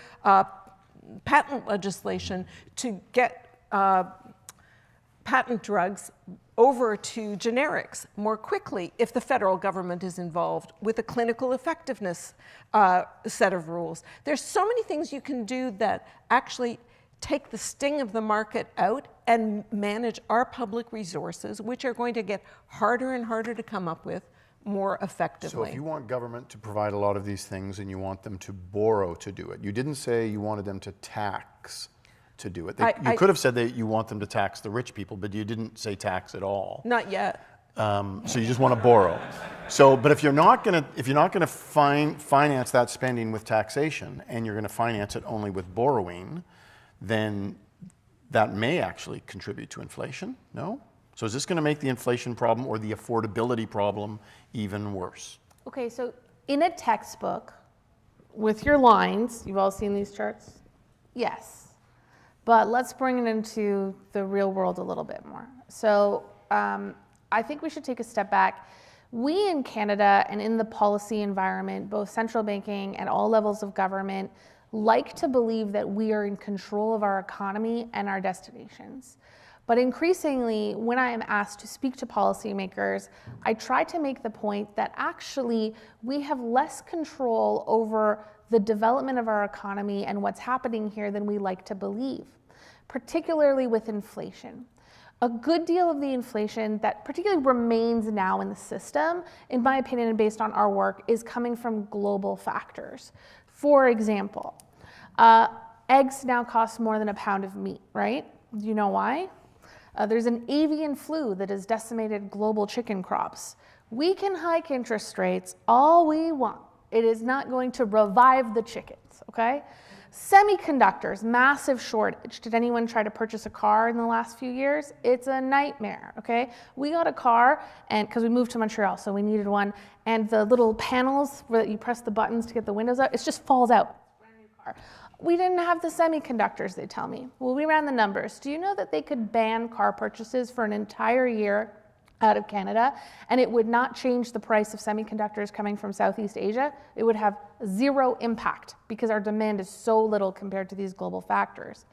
patent legislation to get patent drugs over to generics more quickly if the federal government is involved with a clinical effectiveness set of rules. There's so many things you can do that actually take the sting of the market out and manage our public resources, which are going to get harder and harder to come up with more effectively. So if you want government to provide a lot of these things and you want them to borrow to do it, you didn't say you wanted them to tax to do it. You could have said that you want them to tax the rich people, but you didn't say tax at all. Not yet. So you just want to borrow. So, but if you're not going to finance that spending with taxation, and you're going to finance it only with borrowing, then that may actually contribute to inflation. No? So is this going to make the inflation problem or the affordability problem even worse? Okay, so in a textbook with your lines, you've all seen these charts? Yes. But let's bring it into the real world a little bit more. So I think we should take a step back. We in Canada and in the policy environment, both central banking and all levels of government, like to believe that we are in control of our economy and our destinations. But increasingly, when I am asked to speak to policymakers, I try to make the point that actually we have less control over the development of our economy and what's happening here than we like to believe, particularly with inflation. A good deal of the inflation that particularly remains now in the system, in my opinion and based on our work, is coming from global factors. For example, eggs now cost more than a pound of meat, right? Do you know why? There's an avian flu that has decimated global chicken crops. We can hike interest rates all we want. It is not going to revive the chickens, okay? Semiconductors, massive shortage. Did anyone try to purchase a car in the last few years? It's a nightmare, okay? We got a car, and because we moved to Montreal, so we needed one, and the little panels where you press the buttons to get the windows out, it just falls out. Brand new car. We didn't have the semiconductors, they tell me. Well, we ran the numbers. Do you know that they could ban car purchases for an entire year out of Canada, and it would not change the price of semiconductors coming from Southeast Asia? It would have zero impact because our demand is so little compared to these global factors.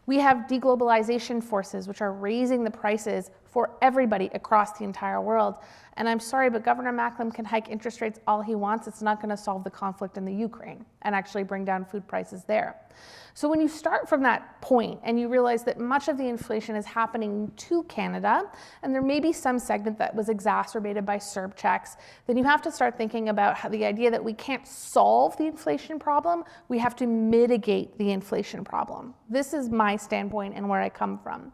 We have deglobalization forces which are raising the prices for everybody across the entire world. And I'm sorry, but Governor Macklem can hike interest rates all he wants. It's not going to solve the conflict in the Ukraine and actually bring down food prices there. So when you start from that point and you realize that much of the inflation is happening to Canada, and there may be some segment that was exacerbated by CERB checks, then you have to start thinking about how the idea that we can't solve the inflation problem, we have to mitigate the inflation problem. This is my standpoint and where I come from.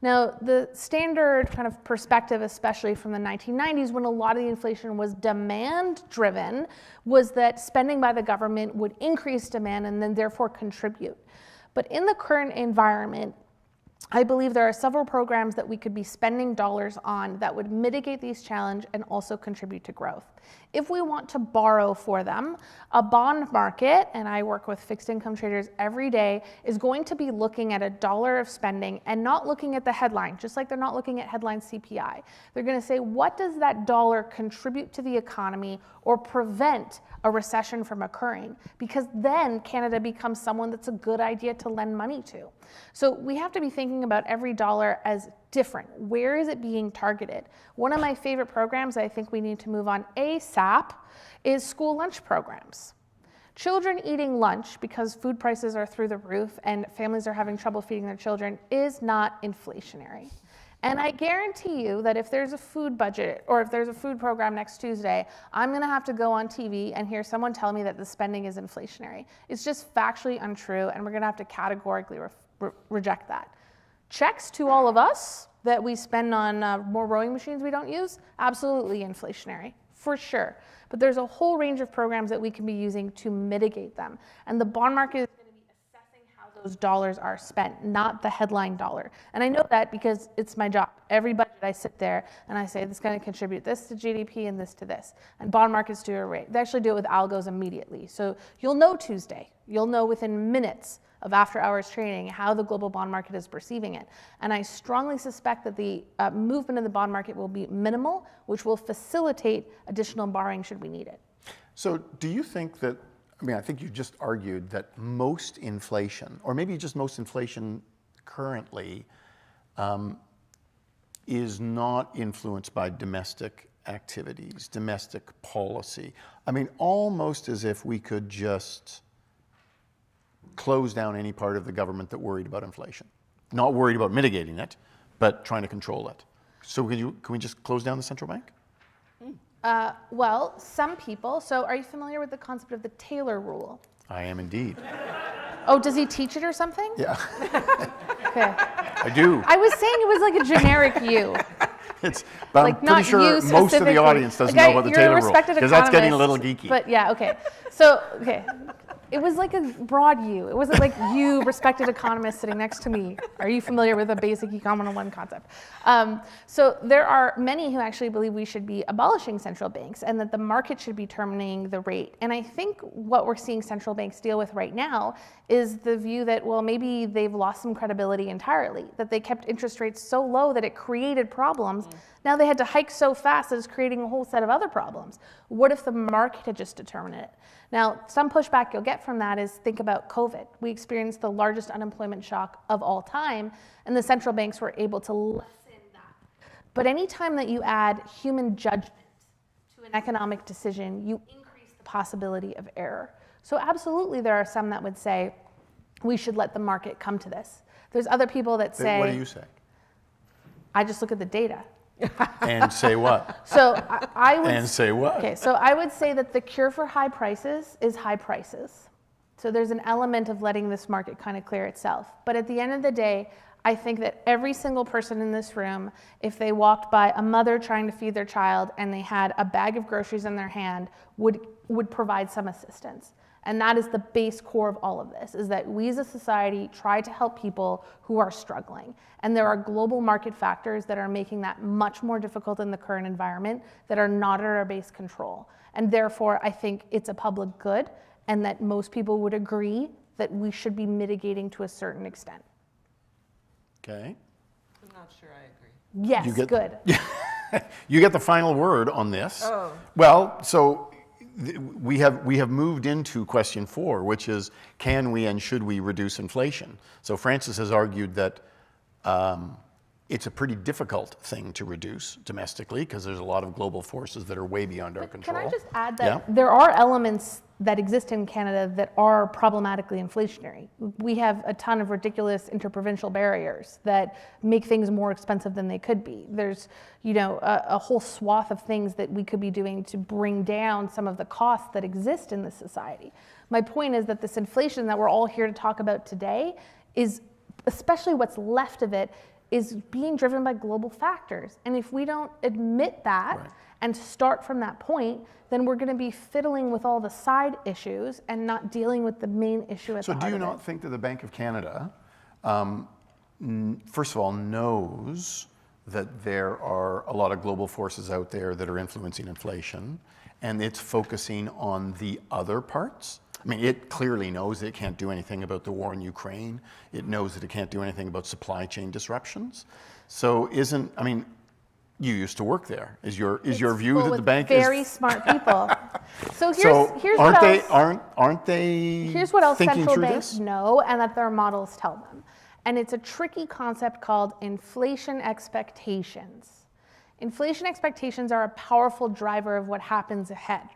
Now, the standard kind of perspective, especially from the 1990s, when a lot of the inflation was demand-driven, was that spending by the government would increase demand and then therefore contribute. But in the current environment, I believe there are several programs that we could be spending dollars on that would mitigate these challenges and also contribute to growth. If we want to borrow for them, a bond market, and I work with fixed income traders every day, is going to be looking at $1 of spending and not looking at the headline, just like they're not looking at headline CPI. They're going to say, what does that dollar contribute to the economy or prevent a recession from occurring? Because then Canada becomes someone that's a good idea to lend money to. So we have to be thinking about every dollar as different. Where is it being targeted? One of my favorite programs I think we need to move on ASAP is school lunch programs. Children eating lunch because food prices are through the roof and families are having trouble feeding their children is not inflationary. And I guarantee you that if there's a food budget or if there's a food program next Tuesday, I'm going to have to go on TV and hear someone tell me that the spending is inflationary. It's just factually untrue, and we're going to have to categorically reject that. Checks to all of us that we spend on more rowing machines we don't use, absolutely inflationary, for sure. But there's a whole range of programs that we can be using to mitigate them. And the bond market is going to be assessing how those dollars are spent, not the headline dollar. And I know that because it's my job. Every budget I sit there and I say, this is going to contribute this to GDP and this to this. And bond markets do a rate. They actually do it with algos immediately. So you'll know Tuesday. You'll know within minutes of after-hours trading how the global bond market is perceiving it. And I strongly suspect that the movement in the bond market will be minimal, which will facilitate additional borrowing should we need it. So do you think that, I think you just argued that most inflation, or maybe just most inflation currently, is not influenced by domestic activities, domestic policy. Almost as if we could just close down any part of the government that worried about inflation. Not worried about mitigating it, but trying to control it. So can we just close down the central bank? Well, some people. So are you familiar with the concept of the Taylor rule? I am indeed. Oh, does he teach it or something? Yeah. Okay. I do. I was saying it was like a generic you. But like I'm pretty sure most of the audience doesn't know about the Taylor rule, because that's getting a little geeky. But yeah, okay. So, it was like a broad you. It wasn't like you, respected economist sitting next to me. Are you familiar with a basic Econ 101 concept? So there are many who actually believe we should be abolishing central banks and that the market should be determining the rate. And I think what we're seeing central banks deal with right now is the view that, well, maybe they've lost some credibility entirely, that they kept interest rates so low that it created problems. Now they had to hike so fast that it's creating a whole set of other problems. What if the market had just determined it? Now, some pushback you'll get from that is think about COVID. We experienced the largest unemployment shock of all time, and the central banks were able to lessen that. But anytime that you add human judgment to an economic decision, you increase the possibility of error. So absolutely there are some that would say we should let the market come to this. There's other people that say... What do you say? I just look at the data. And say what? So I would... And say what? Okay, so I would say that the cure for high prices is high prices. So there's an element of letting this market kind of clear itself. But at the end of the day, I think that every single person in this room, if they walked by a mother trying to feed their child and they had a bag of groceries in their hand, would provide some assistance. And that is the base core of all of this, is that we as a society try to help people who are struggling. And there are global market factors that are making that much more difficult in the current environment that are not at our base control. And therefore, I think it's a public good, and that most people would agree that we should be mitigating to a certain extent. Okay. I'm not sure I agree. Yes, good. You get the final word on this. Oh. Well, so we have moved into question 4, which is, can we and should we reduce inflation? So Frances has argued that it's a pretty difficult thing to reduce domestically because there's a lot of global forces that are way beyond our control. Can I just add that there are elements that exist in Canada that are problematically inflationary. We have a ton of ridiculous interprovincial barriers that make things more expensive than they could be. There's, a whole swath of things that we could be doing to bring down some of the costs that exist in this society. My point is that this inflation that we're all here to talk about today is, especially what's left of it, is being driven by global factors. And if we don't admit that and start from that point, then we're going to be fiddling with all the side issues and not dealing with the main issue at the heart of it. So do you not think that the Bank of Canada, first of all, knows that there are a lot of global forces out there that are influencing inflation, and it's focusing on the other parts? I mean, it clearly knows it can't do anything about the war in Ukraine. It knows that it can't do anything about supply chain disruptions. So you used to work there. Is your view that the bank is very smart people? So here's aren't what they else, aren't they here's what else thinking central through banks this? know and that their models tell them. And it's a tricky concept called inflation expectations. Inflation expectations are a powerful driver of what happens ahead.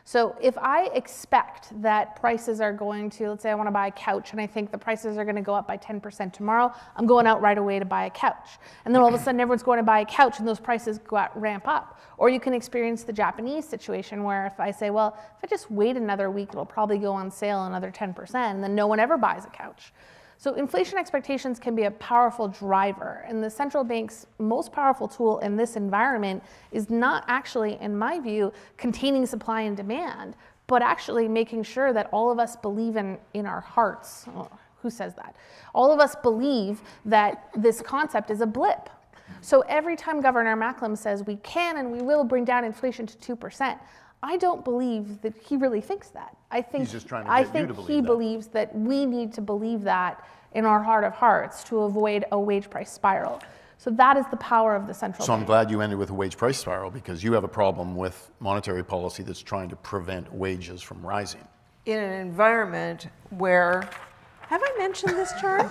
So if I expect that prices are going to, let's say I want to buy a couch and I think the prices are going to go up by 10% tomorrow, I'm going out right away to buy a couch. And then all of a sudden everyone's going to buy a couch and those prices ramp up. Or you can experience the Japanese situation where if I say, well, if I just wait another week, it'll probably go on sale another 10%, and then no one ever buys a couch. So inflation expectations can be a powerful driver, and the central bank's most powerful tool in this environment is not actually, in my view, containing supply and demand, but actually making sure that all of us believe in our hearts. Oh, who says that? All of us believe that this concept is a blip. So every time Governor Macklem says we can and we will bring down inflation to 2%, I don't believe that he really thinks that. I think, he's just trying to get you to believe he that. believes that we need to believe that in our heart of hearts to avoid a wage price spiral. So that is the power of the central bank. So I'm glad you ended with a wage price spiral, because you have a problem with monetary policy that's trying to prevent wages from rising. In an environment where, have I mentioned this chart?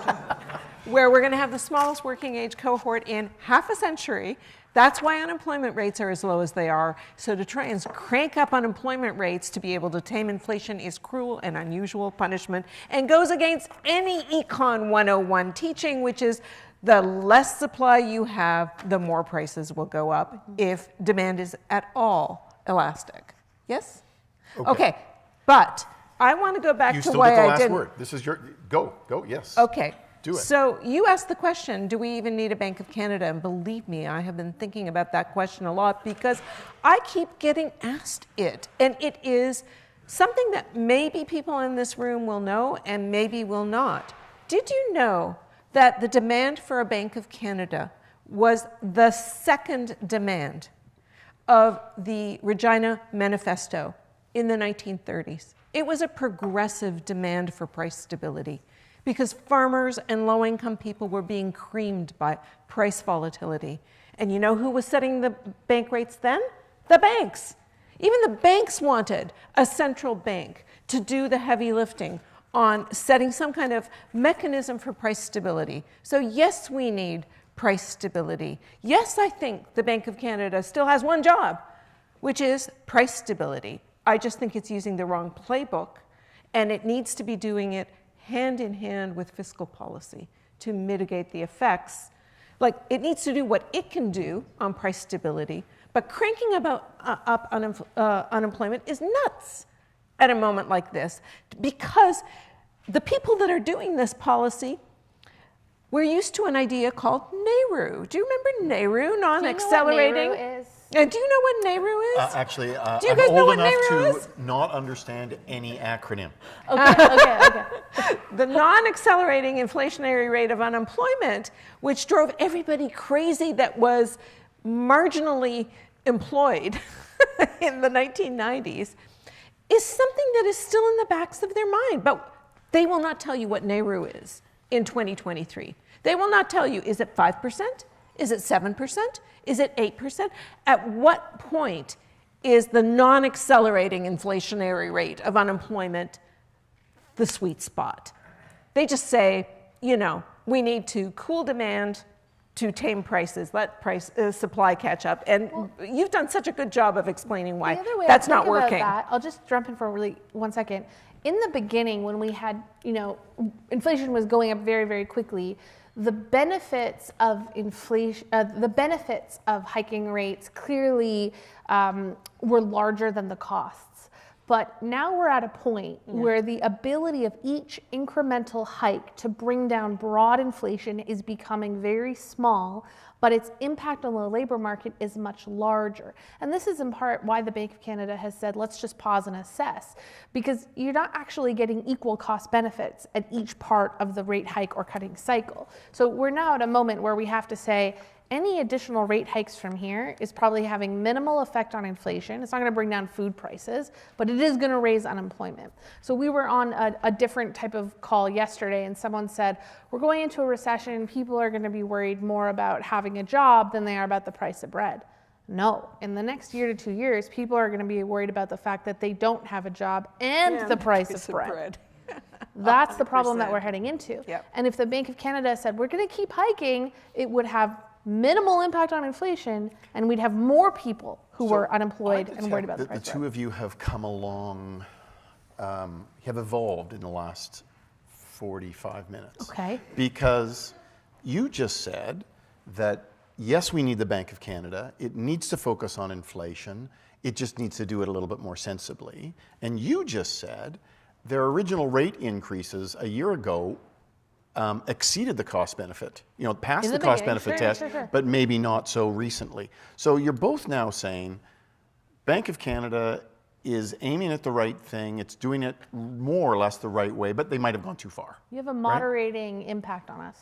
Where we're going to have the smallest working age cohort in half a century. That's why unemployment rates are as low as they are. So to try and crank up unemployment rates to be able to tame inflation is cruel and unusual punishment and goes against any Econ 101 teaching, which is the less supply you have, the more prices will go up if demand is at all elastic. Yes? Okay. But I want to go back to why I didn't. You still get the last word. This is your, go, yes. Okay. Do it. So you asked the question, do we even need a Bank of Canada? And believe me, I have been thinking about that question a lot because I keep getting asked it. And it is something that maybe people in this room will know and maybe will not. Did you know that the demand for a Bank of Canada was the second demand of the Regina Manifesto in the 1930s? It was a progressive demand for price stability, because farmers and low-income people were being creamed by price volatility. And you know who was setting the bank rates then? The banks. Even the banks wanted a central bank to do the heavy lifting on setting some kind of mechanism for price stability. So yes, we need price stability. Yes, I think the Bank of Canada still has one job, which is price stability. I just think it's using the wrong playbook, and it needs to be doing it hand in hand with fiscal policy to mitigate the effects. Like, it needs to do what it can do on price stability, but cranking up unemployment is nuts at a moment like this, because the people that are doing this policy, we're used to an idea called NAIRU. Do you remember NAIRU, non-accelerating? Do you know what NAIRU is? And do you know what NAIRU is? Actually, Do you I'm guys know old what enough NAIRU to is? not understand any acronym. Okay. The non-accelerating inflationary rate of unemployment, which drove everybody crazy that was marginally employed in the 1990s, is something that is still in the backs of their mind. But they will not tell you what NAIRU is in 2023. They will not tell you, is it 5%? Is it 7%? Is it 8%? At what point is the non-accelerating inflationary rate of unemployment the sweet spot? They just say, you know, we need to cool demand to tame prices, let supply catch up. And you've done such a good job of explaining why The other way that's I think not working. About that, I'll just jump in for really 1 second. In the beginning, when we had, inflation was going up very, very quickly, the benefits of inflation, the benefits of hiking rates clearly were larger than the costs. But now we're at a point where the ability of each incremental hike to bring down broad inflation is becoming very small, but its impact on the labor market is much larger. And this is in part why the Bank of Canada has said, let's just pause and assess, because you're not actually getting equal cost benefits at each part of the rate hike or cutting cycle. So we're now at a moment where we have to say, any additional rate hikes from here is probably having minimal effect on inflation. It's not going to bring down food prices, but it is going to raise unemployment. So we were on a different type of call yesterday, and someone said, we're going into a recession. People are going to be worried more about having a job than they are about the price of bread. No, in the next year to 2 years, people are going to be worried about the fact that they don't have a job and the price of bread. That's the problem that we're heading into. Yep. And if the Bank of Canada said, we're going to keep hiking, it would have minimal impact on inflation, and we'd have more people who were unemployed and worried about the price of bread. The two of you have come along, have evolved in the last 45 minutes. Okay. Because you just said that, yes, we need the Bank of Canada. It needs to focus on inflation. It just needs to do it a little bit more sensibly. And you just said their original rate increases a year ago exceeded the cost benefit, passed the cost benefit test, but maybe not so recently. So you're both now saying Bank of Canada is aiming at the right thing. It's doing it more or less the right way, but they might have gone too far. You have a moderating impact on us.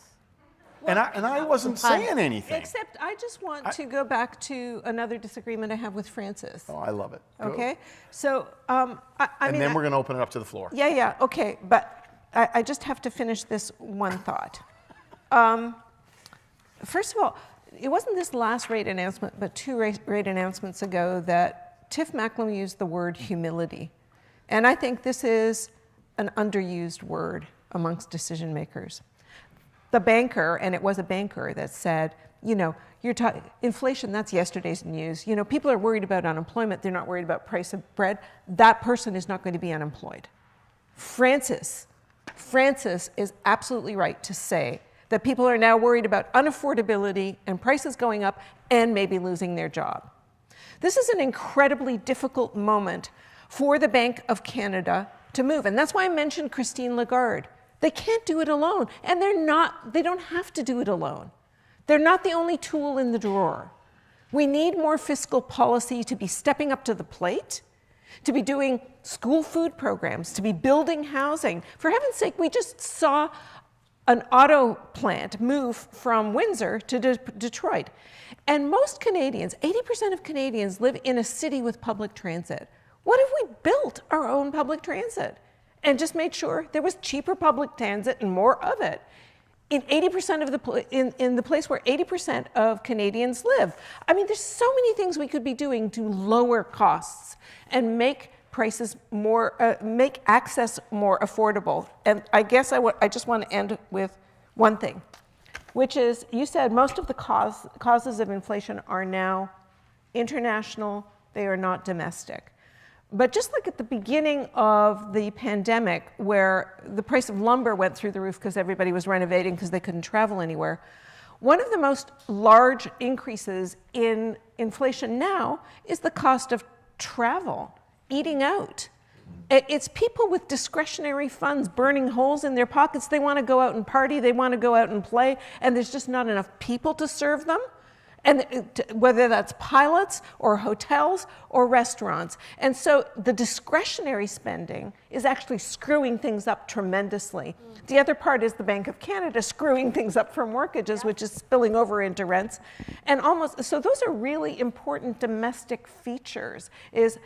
And I wasn't saying anything. Except I just want to go back to another disagreement I have with Francis. Oh, I love it. Go. Okay? So, and then we're going to open it up to the floor. Yeah, okay. But I just have to finish this one thought. First of all, it wasn't this last rate announcement, but two rate announcements ago that Tiff Macklem used the word humility. And I think this is an underused word amongst decision makers. The banker, and it was a banker that said, inflation, that's yesterday's news. People are worried about unemployment. They're not worried about price of bread. That person is not going to be unemployed. Francis is absolutely right to say that people are now worried about unaffordability and prices going up and maybe losing their job. This is an incredibly difficult moment for the Bank of Canada to move. And that's why I mentioned Christine Lagarde. They can't do it alone. And they don't have to do it alone. They're not the only tool in the drawer. We need more fiscal policy to be stepping up to the plate, to be doing school food programs, to be building housing. For heaven's sake, we just saw an auto plant move from Windsor to Detroit. And most Canadians, 80% of Canadians, live in a city with public transit. What if we built our own public transit and just made sure there was cheaper public transit and more of it in 80% of in the place where 80% of Canadians live? I mean, there's so many things we could be doing to lower costs and make prices more, make access more affordable. And I guess I just want to end with one thing, which is, you said most of the causes of inflation are now international, they are not domestic. But just like at the beginning of the pandemic, where the price of lumber went through the roof because everybody was renovating because they couldn't travel anywhere, one of the most large increases in inflation now is the cost of travel, eating out. It's people with discretionary funds burning holes in their pockets. They want to go out and party, they want to go out and play, and there's just not enough people to serve them. And whether that's pilots or hotels or restaurants. And so the discretionary spending is actually screwing things up tremendously. The other part is the Bank of Canada screwing things up for mortgages, which is spilling over into rents. And so those are really important domestic features, is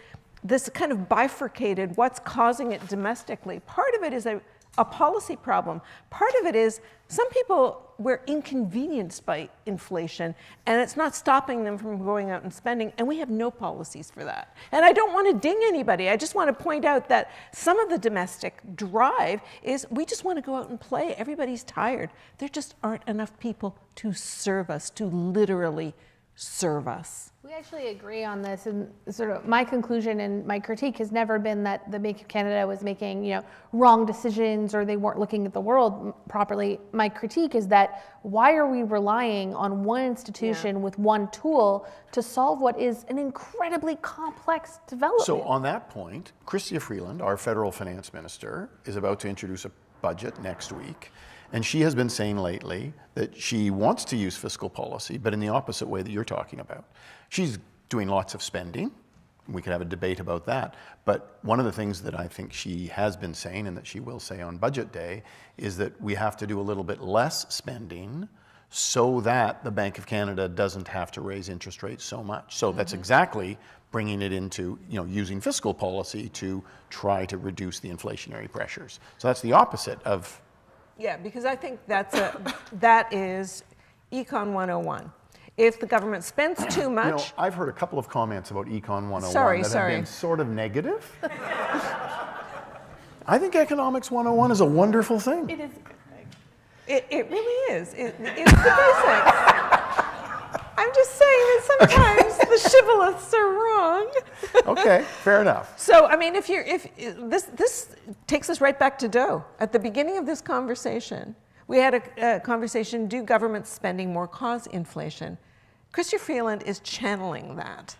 this kind of bifurcated what's causing it domestically. Part of it is a policy problem. Part of it is some people were inconvenienced by inflation, and it's not stopping them from going out and spending, and we have no policies for that. And I don't want to ding anybody. I just want to point out that some of the domestic drive is we just want to go out and play. Everybody's tired. There just aren't enough people to serve us, to literally serve us. We actually agree on this, and sort of my conclusion and my critique has never been that the Bank of Canada was making, wrong decisions or they weren't looking at the world properly. My critique is that why are we relying on one institution with one tool to solve what is an incredibly complex development? So on that point, Chrystia Freeland, our federal finance minister, is about to introduce a budget next week. And she has been saying lately that she wants to use fiscal policy, but in the opposite way that you're talking about. She's doing lots of spending. We could have a debate about that. But one of the things that I think she has been saying, and that she will say on budget day, is that we have to do a little bit less spending so that the Bank of Canada doesn't have to raise interest rates so much. So that's exactly bringing it into, using fiscal policy to try to reduce the inflationary pressures. So that's the opposite of... Yeah, because I think that is Econ 101. If the government spends too much... I've heard a couple of comments about Econ 101 that have been sort of negative. I think Economics 101 is a wonderful thing. It is. It really is. It's the basics. I'm just saying that sometimes the shibboleths are wrong. Okay, fair enough. So, I mean, if this takes us right back to Doe. At the beginning of this conversation, we had a conversation, do government spending more cause inflation? Chrystia Freeland is channeling that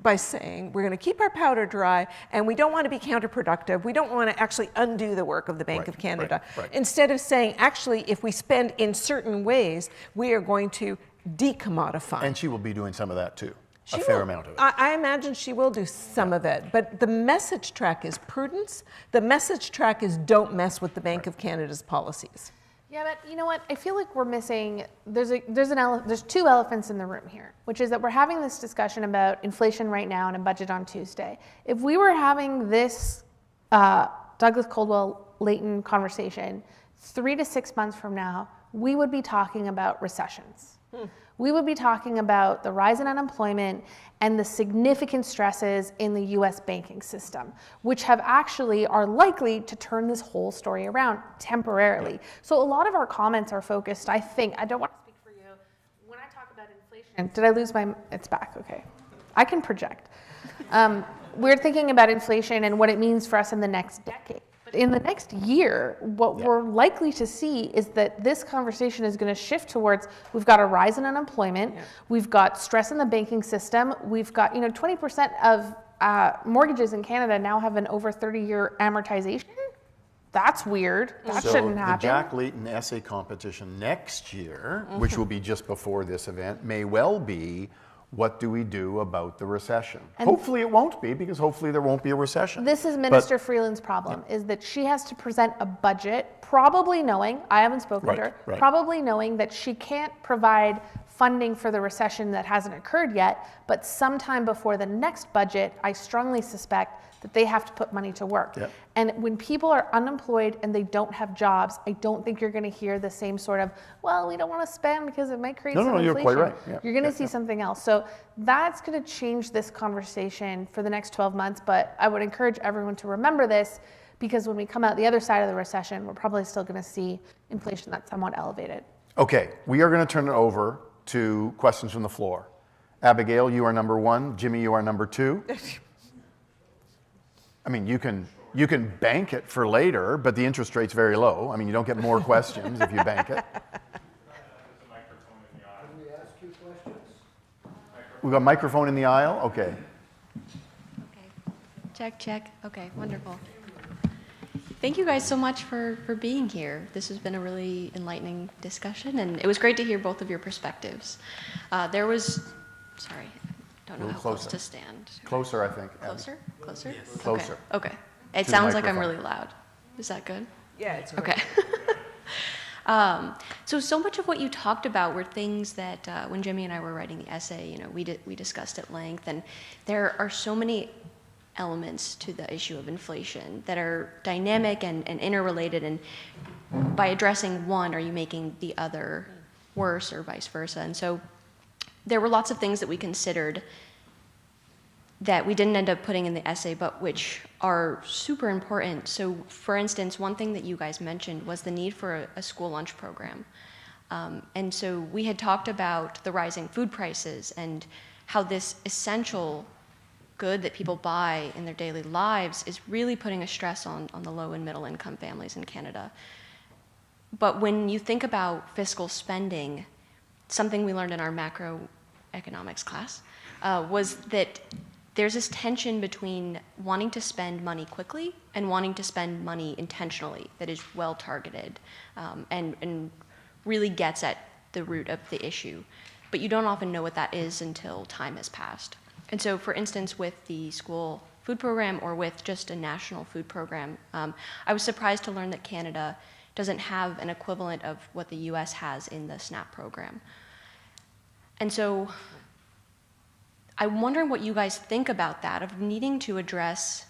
by saying we're going to keep our powder dry and we don't want to be counterproductive. We don't want to actually undo the work of the Bank of Canada. Right. Instead of saying, actually, if we spend in certain ways, we are going to decommodify. And she will be doing some of that too. A fair amount of it. I imagine she will do some of it, but the message track is prudence. The message track is don't mess with the Bank of Canada's policies. Yeah, but you know what? I feel like we're missing. There's two elephants in the room here, which is that we're having this discussion about inflation right now and a budget on Tuesday. If we were having this Douglas Caldwell-Leighton conversation 3 to 6 months from now, we would be talking about recessions. We would be talking about the rise in unemployment and the significant stresses in the US banking system, which are likely to turn this whole story around temporarily. So a lot of our comments are focused, I don't want to speak for you, when I talk about inflation, did I lose it's back, okay. I can project. We're thinking about inflation and what it means for us in the next decade. But in the next year, what we're likely to see is that this conversation is going to shift towards, we've got a rise in unemployment, we've got stress in the banking system, we've got, 20% of mortgages in Canada now have an over 30-year amortization. That's weird. That shouldn't happen. The Jack Layton essay competition next year, which will be just before this event, may well be, what do we do about the recession? And hopefully it won't be, because hopefully there won't be a recession. This is Minister Freeland's problem, is that she has to present a budget, probably knowing, I haven't spoken to her, probably knowing that she can't provide funding for the recession that hasn't occurred yet, but sometime before the next budget, I strongly suspect that they have to put money to work. And when people are unemployed and they don't have jobs, I don't think you're going to hear the same sort of, well, we don't want to spend because it might create some inflation. You're quite right. You're going to see something else. So that's going to change this conversation for the next 12 months. But I would encourage everyone to remember this, because when we come out the other side of the recession, we're probably still going to see inflation that's somewhat elevated. Okay, we are going to turn it over to questions from the floor. Abigail, you are number 1. Jimmy, you are number 2. I mean, you can bank it for later, but the interest rate's very low. I mean, you don't get more questions if you bank it. We've got a microphone in the aisle? Okay. Okay. Check, check. Okay, wonderful. Thank you guys so much for being here. This has been a really enlightening discussion, and it was great to hear both of your perspectives. Sorry, I don't know how close to stand. Closer, I think. Closer? Closer? Yes. Closer. Okay. It the sounds like I'm microphone. really loud. Is that good? Yeah, it's Okay. So much of what you talked about were things that when Jimmy and I were writing the essay, we discussed at length, and there are so many elements to the issue of inflation that are dynamic and interrelated, and by addressing one, are you making the other worse or vice versa? And so there were lots of things that we considered that we didn't end up putting in the essay, but which are super important. So for instance, one thing that you guys mentioned was the need for a school lunch program. And so we had talked about the rising food prices and how this essential good that people buy in their daily lives is really putting a stress on the low and middle income families in Canada. But when you think about fiscal spending, something we learned in our macroeconomics class was that there's this tension between wanting to spend money quickly and wanting to spend money intentionally that is well targeted and really gets at the root of the issue. But you don't often know what that is until time has passed. And so, for instance, with the school food program or with just a national food program, I was surprised to learn that Canada doesn't have an equivalent of what the US has in the SNAP program. And so I'm wondering what you guys think about that, of needing to address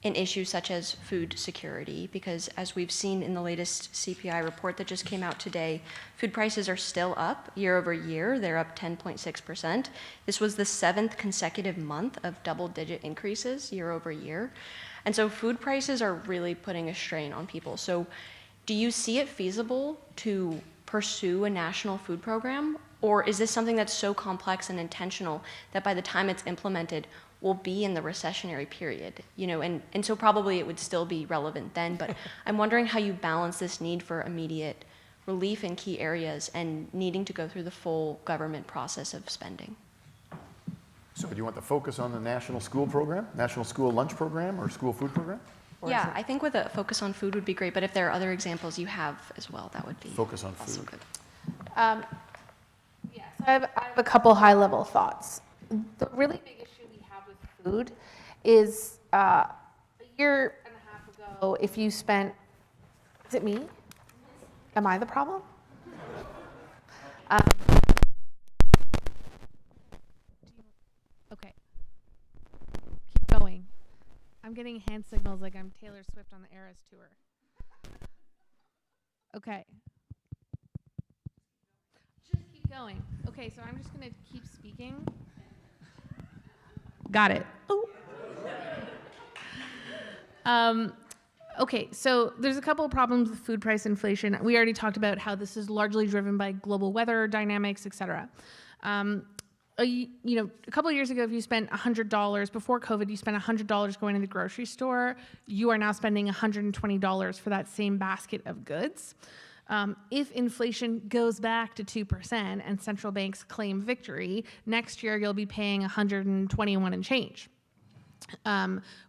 an issue such as food security, because as we've seen in the latest CPI report that just came out today, food prices are still up year over year. They're up 10.6%. This was the 7th consecutive month of double-digit increases year over year. And so food prices are really putting a strain on people. So do you see it feasible to pursue a national food program? Or is this something that's so complex and intentional that by the time it's implemented, we'll be in the recessionary period? And so probably it would still be relevant then, but I'm wondering how you balance this need for immediate relief in key areas and needing to go through the full government process of spending. So do you want the focus on the national school program, national school lunch program, or school food program? Yeah, I think with a focus on food would be great, but if there are other examples you have as well, that would be Focus on also food. good. Yes, I have a couple high-level thoughts. The really big issue we have with food is a year and a half ago, if you spent, is it me? Am I the problem? Okay. Keep going. I'm getting hand signals like I'm Taylor Swift on the Eras tour. Okay. Just keep going. Okay, so I'm just going to keep speaking. Got it. Oh. Okay, so there's a couple of problems with food price inflation. We already talked about how this is largely driven by global weather dynamics, et cetera. A couple of years ago, if you spent $100, before COVID, you spent $100 going to the grocery store, you are now spending $120 for that same basket of goods. If inflation goes back to 2% and central banks claim victory, next year you'll be paying $121 and change.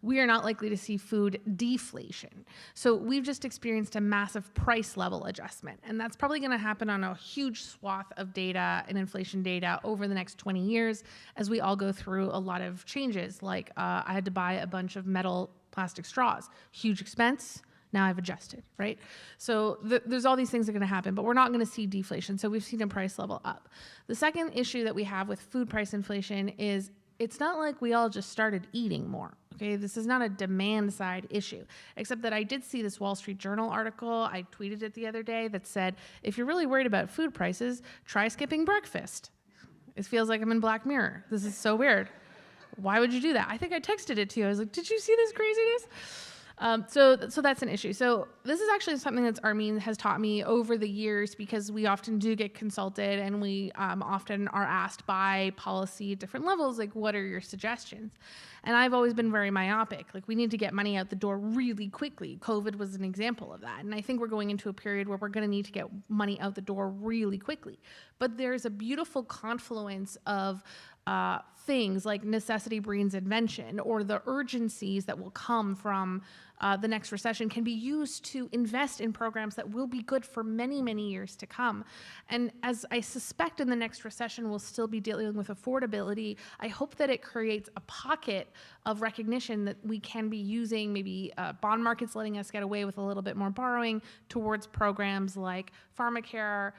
We are not likely to see food deflation. So we've just experienced a massive price level adjustment, and that's probably going to happen on a huge swath of data and inflation data over the next 20 years as we all go through a lot of changes. Like I had to buy a bunch of metal plastic straws, huge expense. Now I've adjusted, right? So there's all these things that are going to happen, but we're not going to see deflation. So we've seen a price level up. The second issue that we have with food price inflation is it's not like we all just started eating more, okay? This is not a demand side issue, except that I did see this Wall Street Journal article, I tweeted it the other day, that said, if you're really worried about food prices, try skipping breakfast. It feels like I'm in Black Mirror. This is so weird. Why would you do that? I think I texted it to you. I was like, did you see this craziness? So that's an issue. So this is actually something that Armine has taught me over the years, because we often do get consulted and we often are asked by policy at different levels, like, what are your suggestions? And I've always been very myopic. Like, we need to get money out the door really quickly. COVID was an example of that. And I think we're going into a period where we're going to need to get money out the door really quickly. But there's a beautiful confluence of things like necessity breeds invention, or the urgencies that will come from the next recession can be used to invest in programs that will be good for many, many years to come. And as I suspect in the next recession we'll still be dealing with affordability, I hope that it creates a pocket of recognition that we can be using maybe bond markets letting us get away with a little bit more borrowing towards programs like pharmacare,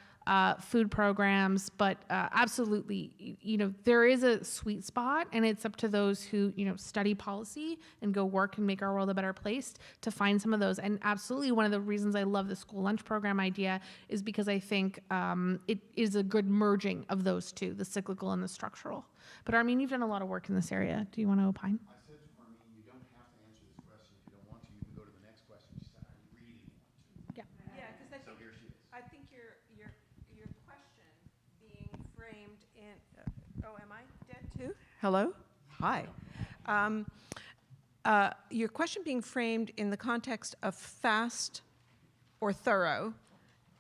food programs, but absolutely, there is a sweet spot, and it's up to those who, study policy and go work and make our world a better place to find some of those. And absolutely, one of the reasons I love the school lunch program idea is because I think it is a good merging of those two, the cyclical and the structural. But Armine, you've done a lot of work in this area. Do you want to opine? I said to Armine, you don't have to answer this question if you don't want to. You can go to the next question. She said, I really want to. Yeah. Yeah, because So here she is. I think your question being framed in. Am I dead too? Hello. Hi. Your question being framed in the context of fast or thorough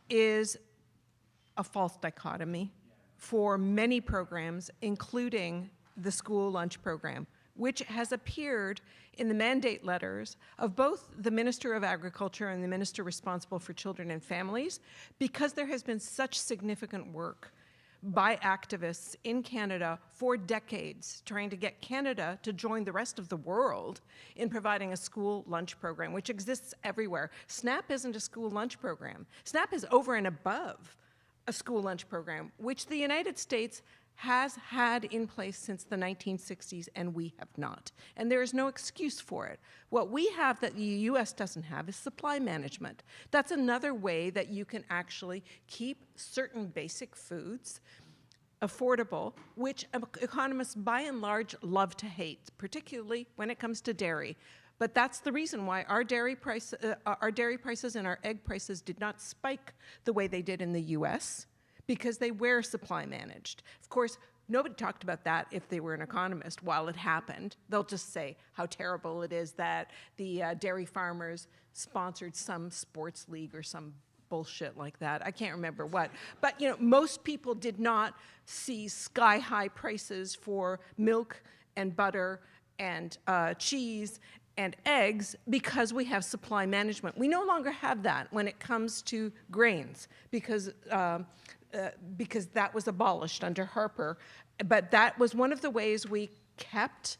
is a false dichotomy for many programs, including the school lunch program, which has appeared in the mandate letters of both the Minister of Agriculture and the Minister responsible for children and families, because there has been such significant work by activists in Canada for decades trying to get Canada to join the rest of the world in providing a school lunch program, which exists everywhere. SNAP isn't a school lunch program. SNAP is over and above a school lunch program, which the United States has had in place since the 1960s, and we have not. And there is no excuse for it. What we have that the US doesn't have is supply management. That's another way that you can actually keep certain basic foods affordable, which economists by and large love to hate, particularly when it comes to dairy. But that's the reason why our dairy prices and our egg prices did not spike the way they did in the US, because they were supply managed. Of course, nobody talked about that if they were an economist while it happened. They'll just say how terrible it is that the dairy farmers sponsored some sports league or some bullshit like that. I can't remember what. But most people did not see sky-high prices for milk and butter and cheese and eggs because we have supply management. We no longer have that when it comes to grains because that was abolished under Harper. But that was one of the ways we kept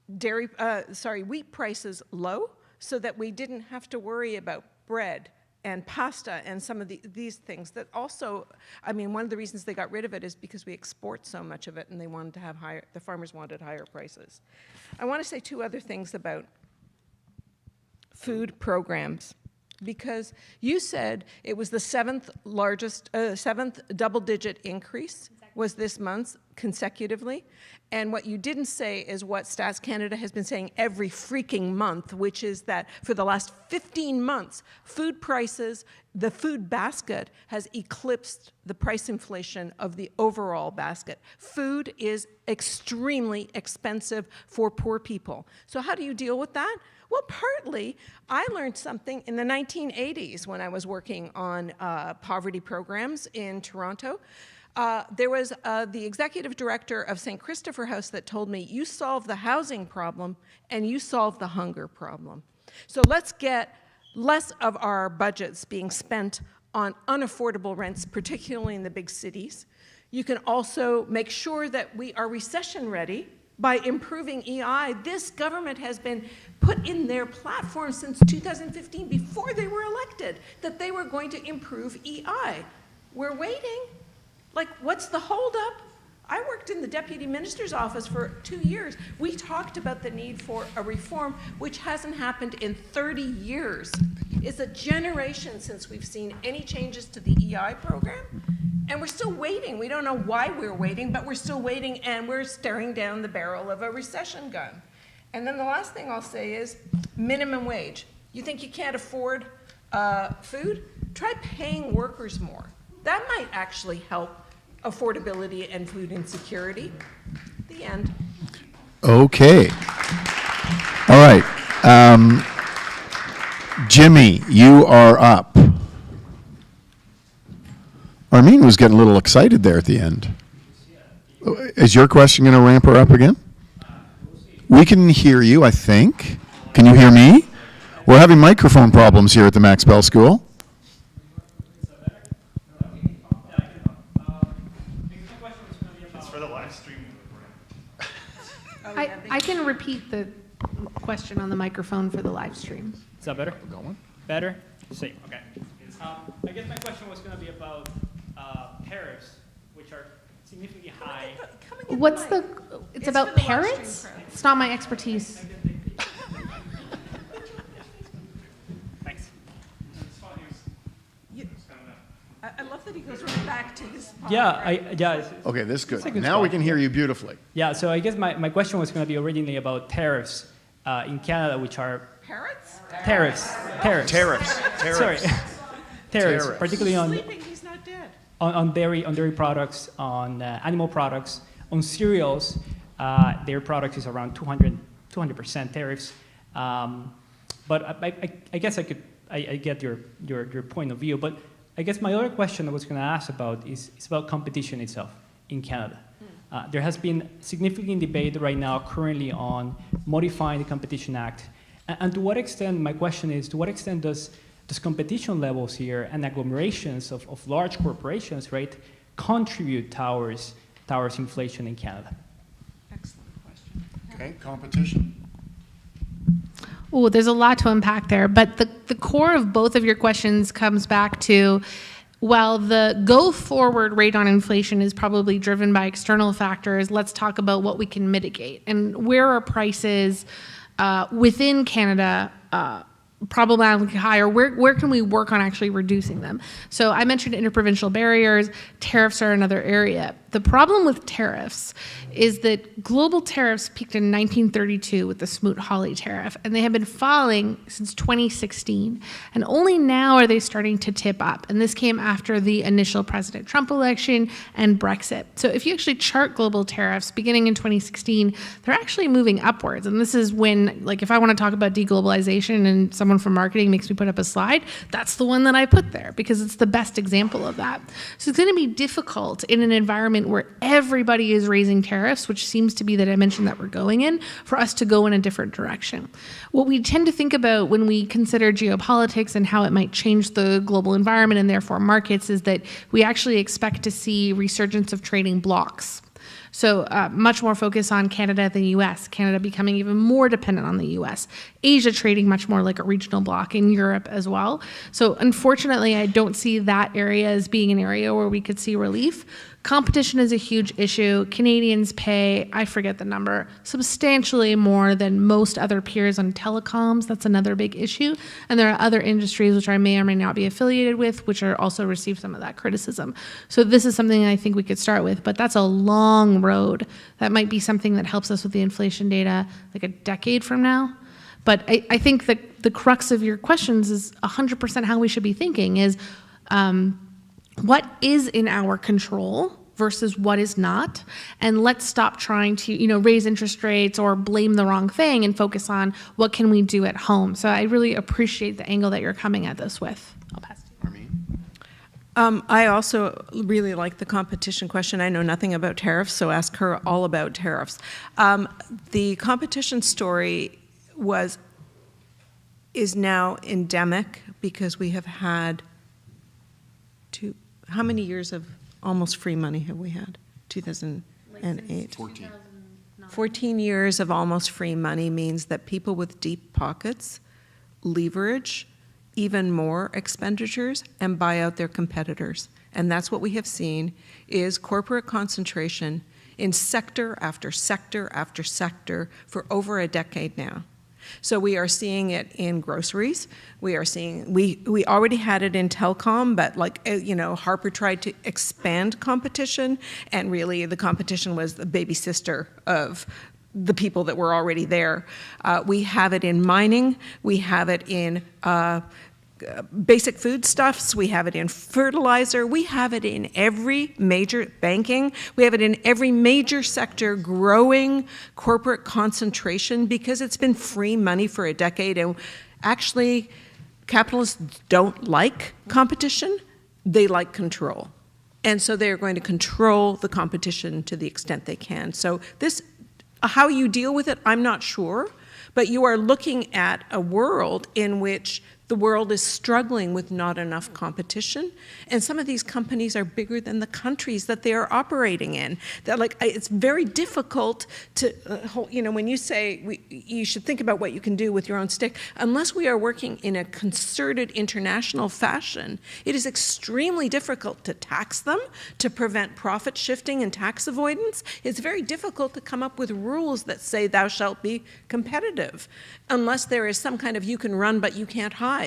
wheat prices low so that we didn't have to worry about bread and pasta and some of these things that also, one of the reasons they got rid of it is because we export so much of it and they wanted to have the farmers wanted higher prices. I want to say two other things about food programs, because you said it was the seventh double-digit increase was this month consecutively. And what you didn't say is what Stats Canada has been saying every freaking month, which is that for the last 15 months, food prices, the food basket has eclipsed the price inflation of the overall basket. Food is extremely expensive for poor people. So how do you deal with that? Well, partly, I learned something in the 1980s when I was working on poverty programs in Toronto. There was the executive director of St. Christopher House that told me, you solve the housing problem and you solve the hunger problem. So let's get less of our budgets being spent on unaffordable rents, particularly in the big cities. You can also make sure that we are recession ready by improving EI. This government has been put in their platform since 2015, before they were elected, that they were going to improve EI. We're waiting. Like, what's the holdup? I worked in the deputy minister's office for 2 years. We talked about the need for a reform which hasn't happened in 30 years. It's a generation since we've seen any changes to the EI program. And we're still waiting. We don't know why we're waiting, but we're still waiting, and we're staring down the barrel of a recession gun. And then the last thing I'll say is minimum wage. You think you can't afford food? Try paying workers more. That might actually help affordability and food insecurity. The end. Okay. All right. Jimmy, you are up. Armine was getting a little excited there at the end. Is your question going to ramp her up again? We can hear you, I think. Can you hear me? We're having microphone problems here at the Max Bell School. I can repeat the question on the microphone for the live stream. Is that better? Better? See, okay. I guess my question was going to be about tariffs, which are significantly high. What's the, it's about parrots? It's not my expertise. Thanks. I love that he goes right back to his part. Yeah, Okay, this is good. It's a good Now we spot. can hear you beautifully. yeah. So I guess my question was going to be originally about tariffs in Canada, which are Parrots? tariffs. Sorry, tariffs, particularly on Sleeping, he's not dead. on dairy products, on animal products, on cereals. Their product is around 200% tariffs. But I guess I get your point of view. But I guess my other question I was going to ask about is about competition itself in Canada. There has been significant debate right now currently on modifying the Competition Act. And to what extent, my question is, to what extent does competition levels here and agglomerations of large corporations, right, contribute towards inflation in Canada? Excellent question. Okay, competition. Oh, there's a lot to unpack there, but the core of both of your questions comes back to, while the go-forward rate on inflation is probably driven by external factors, let's talk about what we can mitigate. And where are prices within Canada problematically high, or where can we work on actually reducing them? So I mentioned interprovincial barriers. Tariffs are another area. The problem with tariffs is that global tariffs peaked in 1932 with the Smoot-Hawley tariff, and they have been falling since 2016. And only now are they starting to tip up. And this came after the initial President Trump election and Brexit. So if you actually chart global tariffs beginning in 2016, they're actually moving upwards. And this is when, like, if I want to talk about deglobalization and someone from marketing makes me put up a slide, that's the one that I put there because it's the best example of that. So it's going to be difficult in an environment where everybody is raising tariffs, which seems to be the dimension that we're going in, for us to go in a different direction. What we tend to think about when we consider geopolitics and how it might change the global environment and therefore markets is that we actually expect to see resurgence of trading blocs. So much more focus on Canada than the US, Canada becoming even more dependent on the US, Asia trading much more like a regional bloc, in Europe as well. So unfortunately, I don't see that area as being an area where we could see relief. Competition is a huge issue. Canadians pay, I forget the number, substantially more than most other peers on telecoms. That's another big issue. And there are other industries which I may or may not be affiliated with, which are also receive some of that criticism. So this is something I think we could start with, but that's a long road. That might be something that helps us with the inflation data like a decade from now. But I think that the crux of your questions is 100% how we should be thinking is, what is in our control versus what is not, and let's stop trying to, raise interest rates or blame the wrong thing and focus on what can we do at home. So I really appreciate the angle that you're coming at this with. I'll pass to you. Armine? I also really like the competition question. I know nothing about tariffs, so ask her all about tariffs. The competition story is now endemic because we have had how many years of almost free money have we had? 2008. 14. 14 years of almost free money means that people with deep pockets leverage even more expenditures and buy out their competitors. And that's what we have seen is corporate concentration in sector after sector after sector for over a decade now. So we are seeing it in groceries. We are seeing, we already had it in telecom, but Harper tried to expand competition, and really the competition was the baby sister of the people that were already there. We have it in mining. We have it in basic foodstuffs. We have it in fertilizer. We have it in every major banking. We have it in every major sector, growing corporate concentration because it's been free money for a decade. And actually, capitalists don't like competition. They like control. And so they're going to control the competition to the extent they can. So how you deal with it, I'm not sure. But you are looking at a world in which the world is struggling with not enough competition, and some of these companies are bigger than the countries that they are operating in. That, like, it's very difficult to, when you say you should think about what you can do with your own stick, unless we are working in a concerted international fashion, it is extremely difficult to tax them, to prevent profit shifting and tax avoidance. It's very difficult to come up with rules that say thou shalt be competitive, unless there is some kind of you can run but you can't hide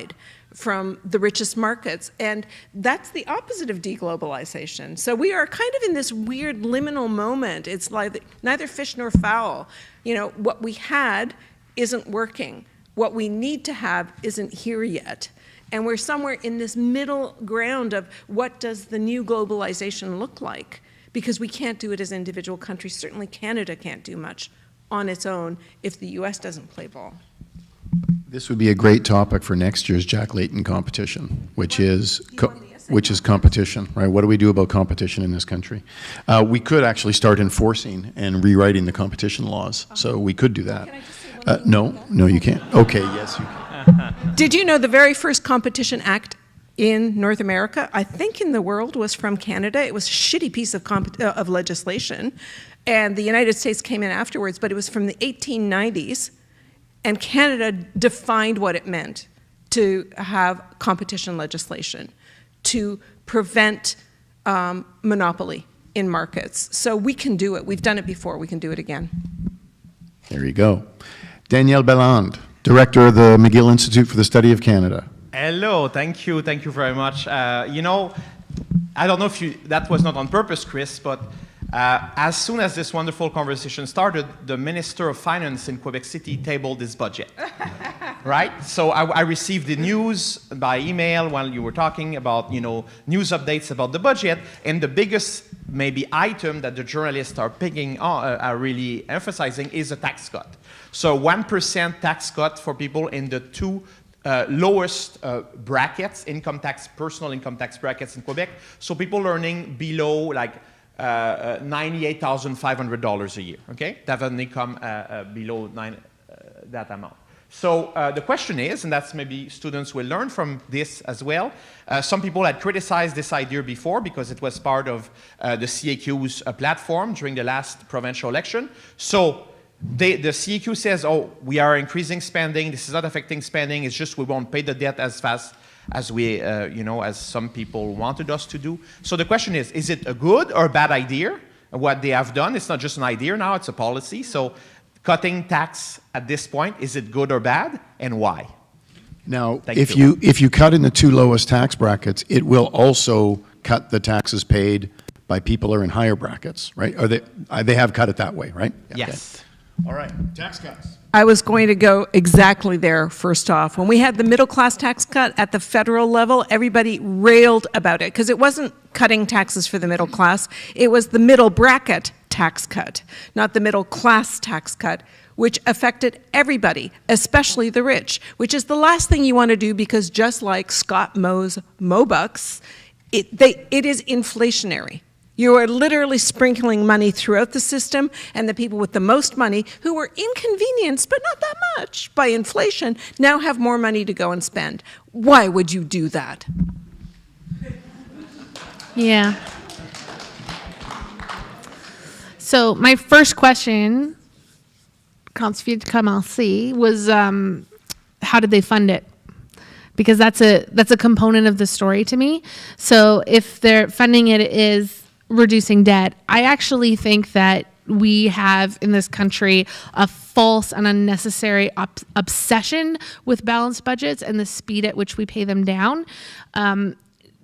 from the richest markets. And that's the opposite of deglobalization. So we are kind of in this weird liminal moment. It's like neither fish nor fowl. What we had isn't working. What we need to have isn't here yet. And we're somewhere in this middle ground of what does the new globalization look like? Because we can't do it as individual countries. Certainly Canada can't do much on its own if the US doesn't play ball. This would be a great topic for next year's Jack Layton competition, which is competition, right? What do we do about competition in this country? We could actually start enforcing and rewriting the competition laws, so we could do that. Can I just say one thing? No, you can't. Okay, yes, you can. Did you know the very first Competition Act in North America, I think in the world, was from Canada? It was a shitty piece of legislation, and the United States came in afterwards, but it was from the 1890s. And Canada defined what it meant to have competition legislation, to prevent monopoly in markets. So we can do it. We've done it before. We can do it again. There you go. Danielle Belland, Director of the McGill Institute for the Study of Canada. Hello, thank you very much. I don't know if that was not on purpose, Chris, but as soon as this wonderful conversation started, the Minister of Finance in Quebec City tabled this budget, right? So I received the news by email while you were talking about, news updates about the budget, and the biggest maybe item that the journalists are picking on, are really emphasizing is a tax cut. So 1% tax cut for people in the two lowest brackets, personal income tax brackets in Quebec. So people earning below $98,500 a year, okay? That have an income below that amount. So the question is, and that's maybe students will learn from this as well, some people had criticized this idea before because it was part of the CAQ's platform during the last provincial election. So the CAQ says, we are increasing spending, this is not affecting spending, it's just we won't pay the debt as fast as we, as some people wanted us to do. So the question is it a good or a bad idea? What they have done, it's not just an idea now, it's a policy. So cutting tax at this point, is it good or bad, and why? Now, if you cut in the two lowest tax brackets, it will also cut the taxes paid by people who are in higher brackets, right? They have cut it that way, right? Yes. Okay. All right, tax cuts. I was going to go exactly there first off. When we had the middle class tax cut at the federal level, everybody railed about it because it wasn't cutting taxes for the middle class. It was the middle bracket tax cut, not the middle class tax cut, which affected everybody, especially the rich, which is the last thing you want to do because just like Scott Moe's Mobucks, it is inflationary. You are literally sprinkling money throughout the system, and the people with the most money, who were inconvenienced, but not that much, by inflation, now have more money to go and spend. Why would you do that? Yeah. So my first question, quand tu viens de commencer, was how did they fund it? Because that's a component of the story to me. So if they're funding it is reducing debt, I actually think that we have in this country a false and unnecessary obsession with balanced budgets and the speed at which we pay them down.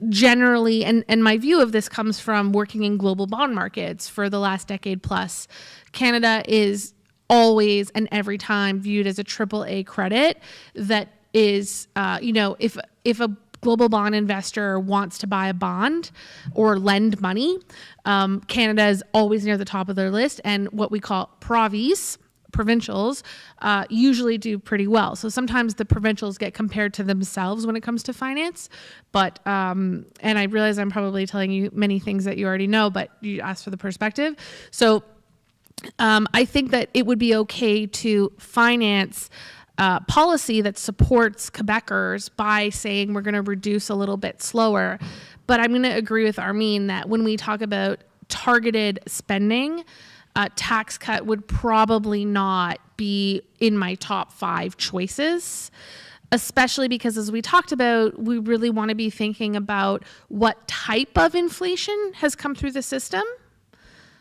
Generally, and my view of this comes from working in global bond markets for the last decade plus, Canada is always and every time viewed as a AAA credit that is, if a global bond investor wants to buy a bond or lend money, Canada is always near the top of their list, and what we call provincials usually do pretty well. So sometimes the provincials get compared to themselves when it comes to finance, but and I realize I'm probably telling you many things that you already know, but you asked for the perspective. So I think that it would be okay to finance policy that supports Quebecers by saying we're going to reduce a little bit slower. But I'm going to agree with Armine that when we talk about targeted spending, tax cut would probably not be in my top 5 choices, especially because, as we talked about, we really want to be thinking about what type of inflation has come through the system.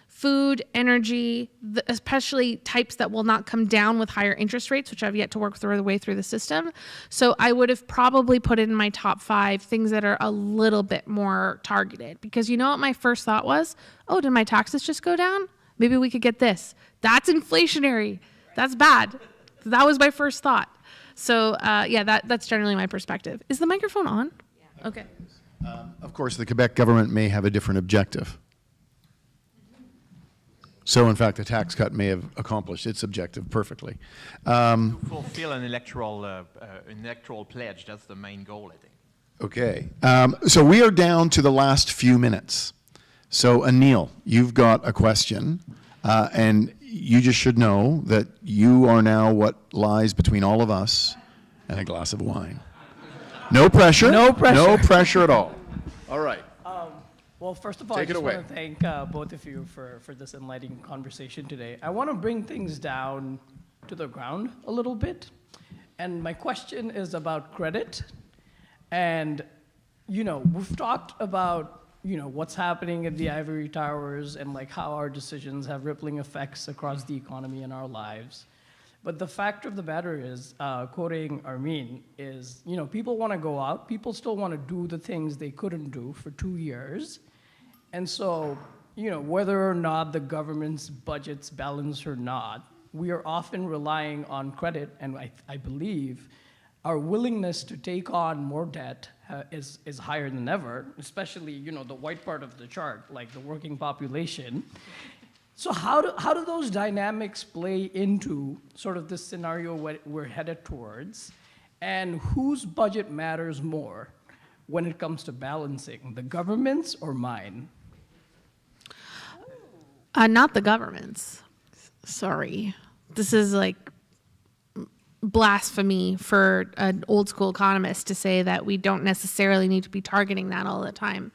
Food, energy, especially types that will not come down with higher interest rates, which I've yet to work their way through the system. So I would have probably put in my top 5 things that are a little bit more targeted. Because you know what my first thought was? Oh, did my taxes just go down? Maybe we could get this. That's inflationary. That's bad. That was my first thought. So yeah, that's generally my perspective. Is the microphone on? Yeah. Okay. Of course, the Quebec government may have a different objective. So, in fact, the tax cut may have accomplished its objective perfectly. To fulfill an electoral pledge, that's the main goal, I think. Okay. So we are down to the last few minutes. So, Anil, you've got a question, and you just should know that you are now what lies between all of us and a glass of wine. No pressure. No pressure. No pressure at all. All right. Well, first of all, I just want to thank both of you for this enlightening conversation today. I want to bring things down to the ground a little bit. And my question is about credit. And, you know, we've talked about, you know, what's happening at the ivory towers and like how our decisions have rippling effects across the economy and our lives. But the fact of the matter is, quoting Armine, is, you know, people want to go out. People still want to do the things they couldn't do for 2 years. And so, you know, whether or not the government's budgets balance or not, we are often relying on credit. And I believe our willingness to take on more debt is higher than ever, especially, you know, the white part of the chart, like the working population. So how do those dynamics play into sort of this scenario we're headed towards, and whose budget matters more when it comes to balancing, the government's or mine? Not the government's. Sorry. This is like blasphemy for an old school economist to say that we don't necessarily need to be targeting that all the time.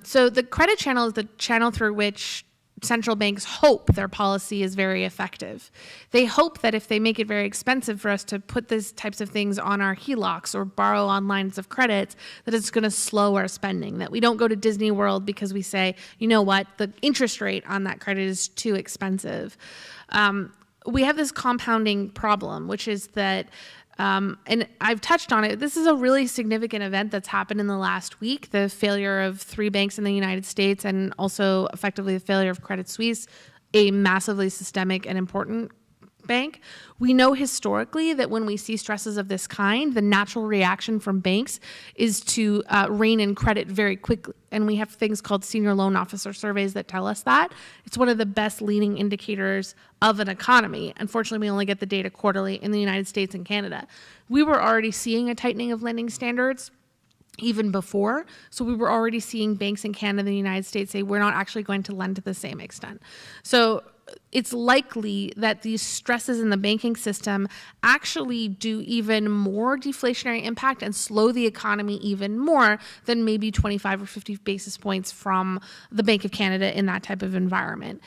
So the credit channel is the channel through which central banks hope their policy is very effective. They hope that if they make it very expensive for us to put these types of things on our HELOCs or borrow on lines of credit, that it's going to slow our spending, that we don't go to Disney World because we say, you know what, the interest rate on that credit is too expensive. We have this compounding problem, which is that and I've touched on it. This is a really significant event that's happened in the last week, the failure of 3 banks in the United States and also effectively the failure of Credit Suisse, a massively systemic and important bank. We know historically that when we see stresses of this kind, the natural reaction from banks is to rein in credit very quickly. And we have things called senior loan officer surveys that tell us that. It's one of the best leading indicators of an economy. Unfortunately, we only get the data quarterly in the United States and Canada. We were already seeing a tightening of lending standards even before. So we were already seeing banks in Canada and the United States say, we're not actually going to lend to the same extent. So it's likely that these stresses in the banking system actually do even more deflationary impact and slow the economy even more than maybe 25 or 50 basis points from the Bank of Canada in that type of environment.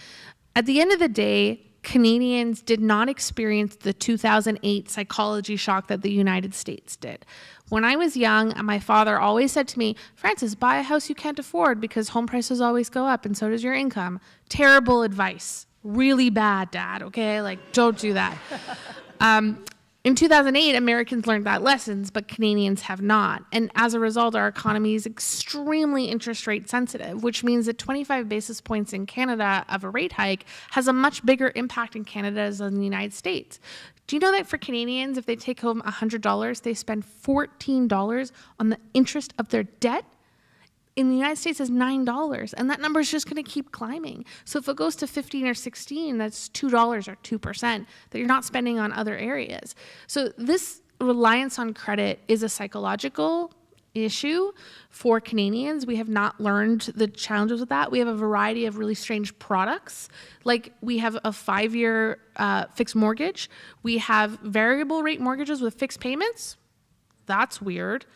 At the end of the day, Canadians did not experience the 2008 psychology shock that the United States did. When I was young, my father always said to me, Francis, buy a house you can't afford because home prices always go up and so does your income. Terrible advice. Really bad, Dad, okay? Like, don't do that. In 2008, Americans learned that lessons, but Canadians have not. And as a result, our economy is extremely interest rate sensitive, which means that 25 basis points in Canada of a rate hike has a much bigger impact in Canada as in the United States. Do you know that for Canadians, if they take home $100, they spend $14 on the interest of their debt? In the United States, is $9, and that number is just going to keep climbing. So if it goes to 15 or 16, that's $2 or 2% that you're not spending on other areas. So this reliance on credit is a psychological issue for Canadians. We have not learned the challenges with that. We have a variety of really strange products. Like we have a 5-year fixed mortgage. We have variable rate mortgages with fixed payments. That's weird.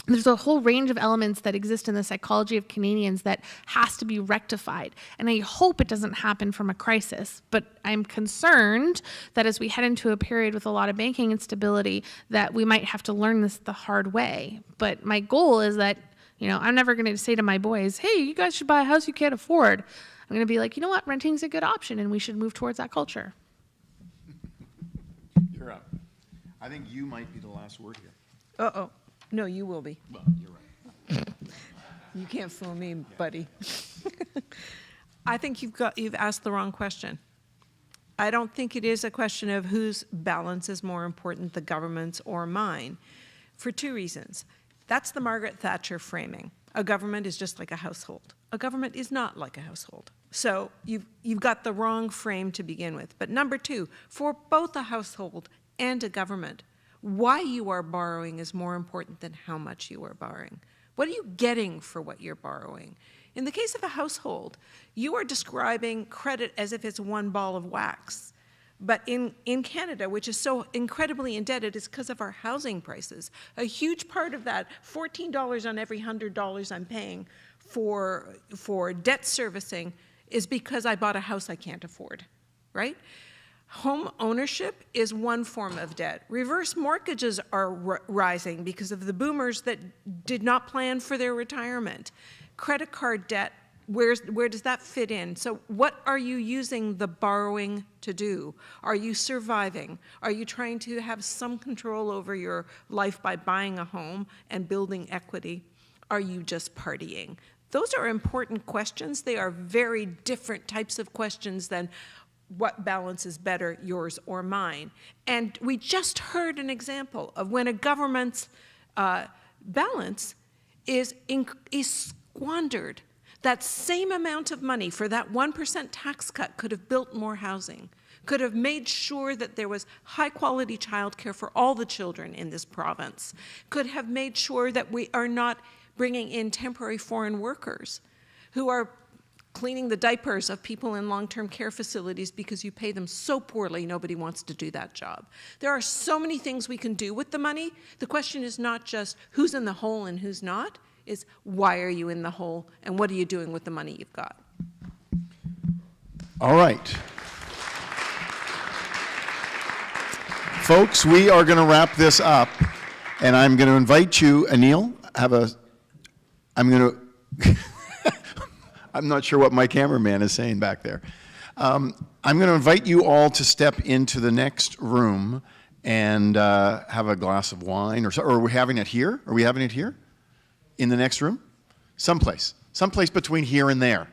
There's a whole range of elements that exist in the psychology of Canadians that has to be rectified. And I hope it doesn't happen from a crisis, but I'm concerned that as we head into a period with a lot of banking instability, that we might have to learn this the hard way. But my goal is that, you know, I'm never going to say to my boys, hey, you guys should buy a house you can't afford. I'm going to be like, you know what, renting is a good option and we should move towards that culture. You're up. I think you might be the last word here. Uh-oh. No, you will be. Well, you're right. You can't fool me, buddy. I think you've asked the wrong question. I don't think it is a question of whose balance is more important, the government's or mine, for 2 reasons. That's the Margaret Thatcher framing. A government is just like a household. A government is not like a household. So you've got the wrong frame to begin with. But number 2, for both a household and a government, why you are borrowing is more important than how much you are borrowing. What are you getting for what you're borrowing? In the case of a household, you are describing credit as if it's one ball of wax. But in Canada, which is so incredibly indebted, it's because of our housing prices. A huge part of that, $14 on every $100 I'm paying for debt servicing, is because I bought a house I can't afford, right? Home ownership is one form of debt. Reverse mortgages are rising because of the boomers that did not plan for their retirement. Credit card debt, where does that fit in? So what are you using the borrowing to do? Are you surviving? Are you trying to have some control over your life by buying a home and building equity? Are you just partying? Those are important questions. They are very different types of questions than what balance is better, yours or mine. And we just heard an example of when a government's balance is squandered. That same amount of money for that 1% tax cut could have built more housing, could have made sure that there was high-quality childcare for all the children in this province, could have made sure that we are not bringing in temporary foreign workers who are cleaning the diapers of people in long-term care facilities because you pay them so poorly, nobody wants to do that job. There are so many things we can do with the money. The question is not just who's in the hole and who's not, it's why are you in the hole and what are you doing with the money you've got? All right. Folks, we are going to wrap this up, and I'm going to invite you, Anil, I'm not sure what my cameraman is saying back there. I'm going to invite you all to step into the next room and have a glass of wine, or are we having it here? Are we having it here? In the next room? Someplace between here and there.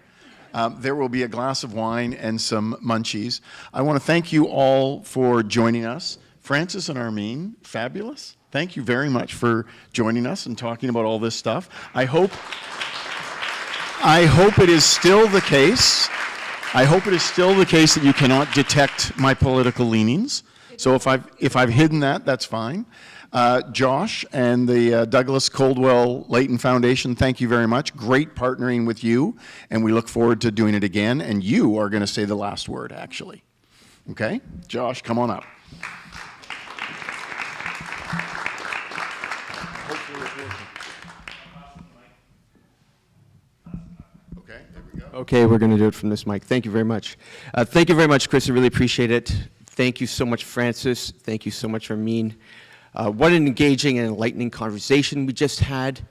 There will be a glass of wine and some munchies. I want to thank you all for joining us. Francis and Armine, fabulous. Thank you very much for joining us and talking about all this stuff. I hope it is still the case. I hope it is still the case that you cannot detect my political leanings. So if I've hidden that, that's fine. Josh and the Douglas Coldwell Leighton Foundation, thank you very much. Great partnering with you, and we look forward to doing it again. And you are going to say the last word, actually. Okay? Josh, come on up. Okay, there we go. Okay, we're going to do it from this mic. Thank you very much. Thank you very much, Chris. I really appreciate it. Thank you so much, Francis. Thank you so much, Armine. What an engaging and enlightening conversation we just had.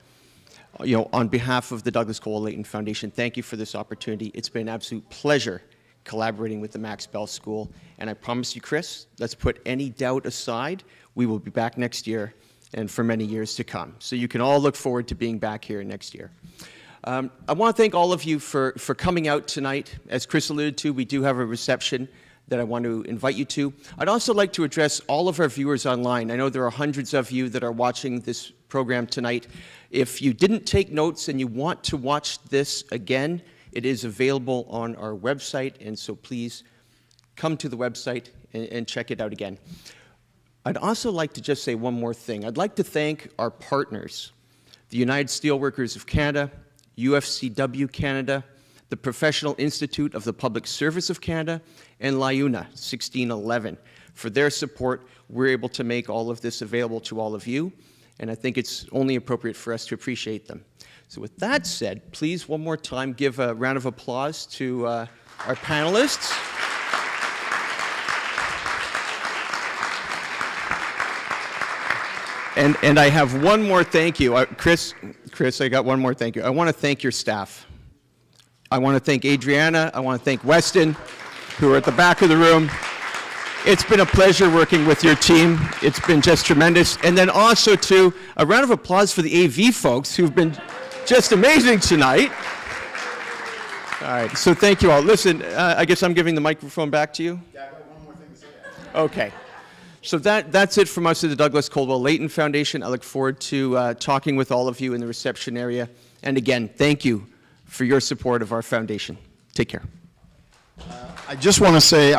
On behalf of the Douglas Coldwell Leighton Foundation, thank you for this opportunity. It's been an absolute pleasure collaborating with the Max Bell School. And I promise you, Chris, let's put any doubt aside. We will be back next year and for many years to come. So you can all look forward to being back here next year. I want to thank all of you for coming out tonight. As Chris alluded to, we do have a reception that I want to invite you to. I'd also like to address all of our viewers online. I know there are hundreds of you that are watching this program tonight. If you didn't take notes and you want to watch this again, it is available on our website, and so please come to the website and check it out again. I'd also like to just say one more thing. I'd like to thank our partners, the United Steelworkers of Canada, UFCW Canada, the Professional Institute of the Public Service of Canada, and LIUNA 1611. For their support, we're able to make all of this available to all of you, and I think it's only appropriate for us to appreciate them. So with that said, please one more time give a round of applause to our panelists. And I have one more thank you. Chris, I got one more thank you. I want to thank your staff. I want to thank Adriana. I want to thank Weston, who are at the back of the room. It's been a pleasure working with your team. It's been just tremendous. And then also, too, a round of applause for the AV folks who've been just amazing tonight. All right, so thank you all. Listen, I guess I'm giving the microphone back to you. Yeah, I got one more thing to say. Okay. So that's it from us at the Douglas Coldwell Leighton Foundation. I look forward to talking with all of you in the reception area. And again, thank you for your support of our foundation. Take care. I just want to say,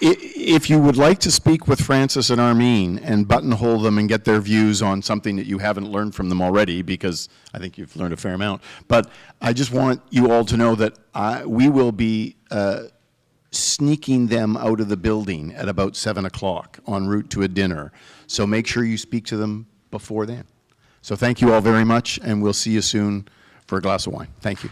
if you would like to speak with Francis and Armine and buttonhole them and get their views on something that you haven't learned from them already, because I think you've learned a fair amount, but I just want you all to know that we will be sneaking them out of the building at about 7 o'clock en route to a dinner. So make sure you speak to them before then. So thank you all very much, and we'll see you soon for a glass of wine. Thank you.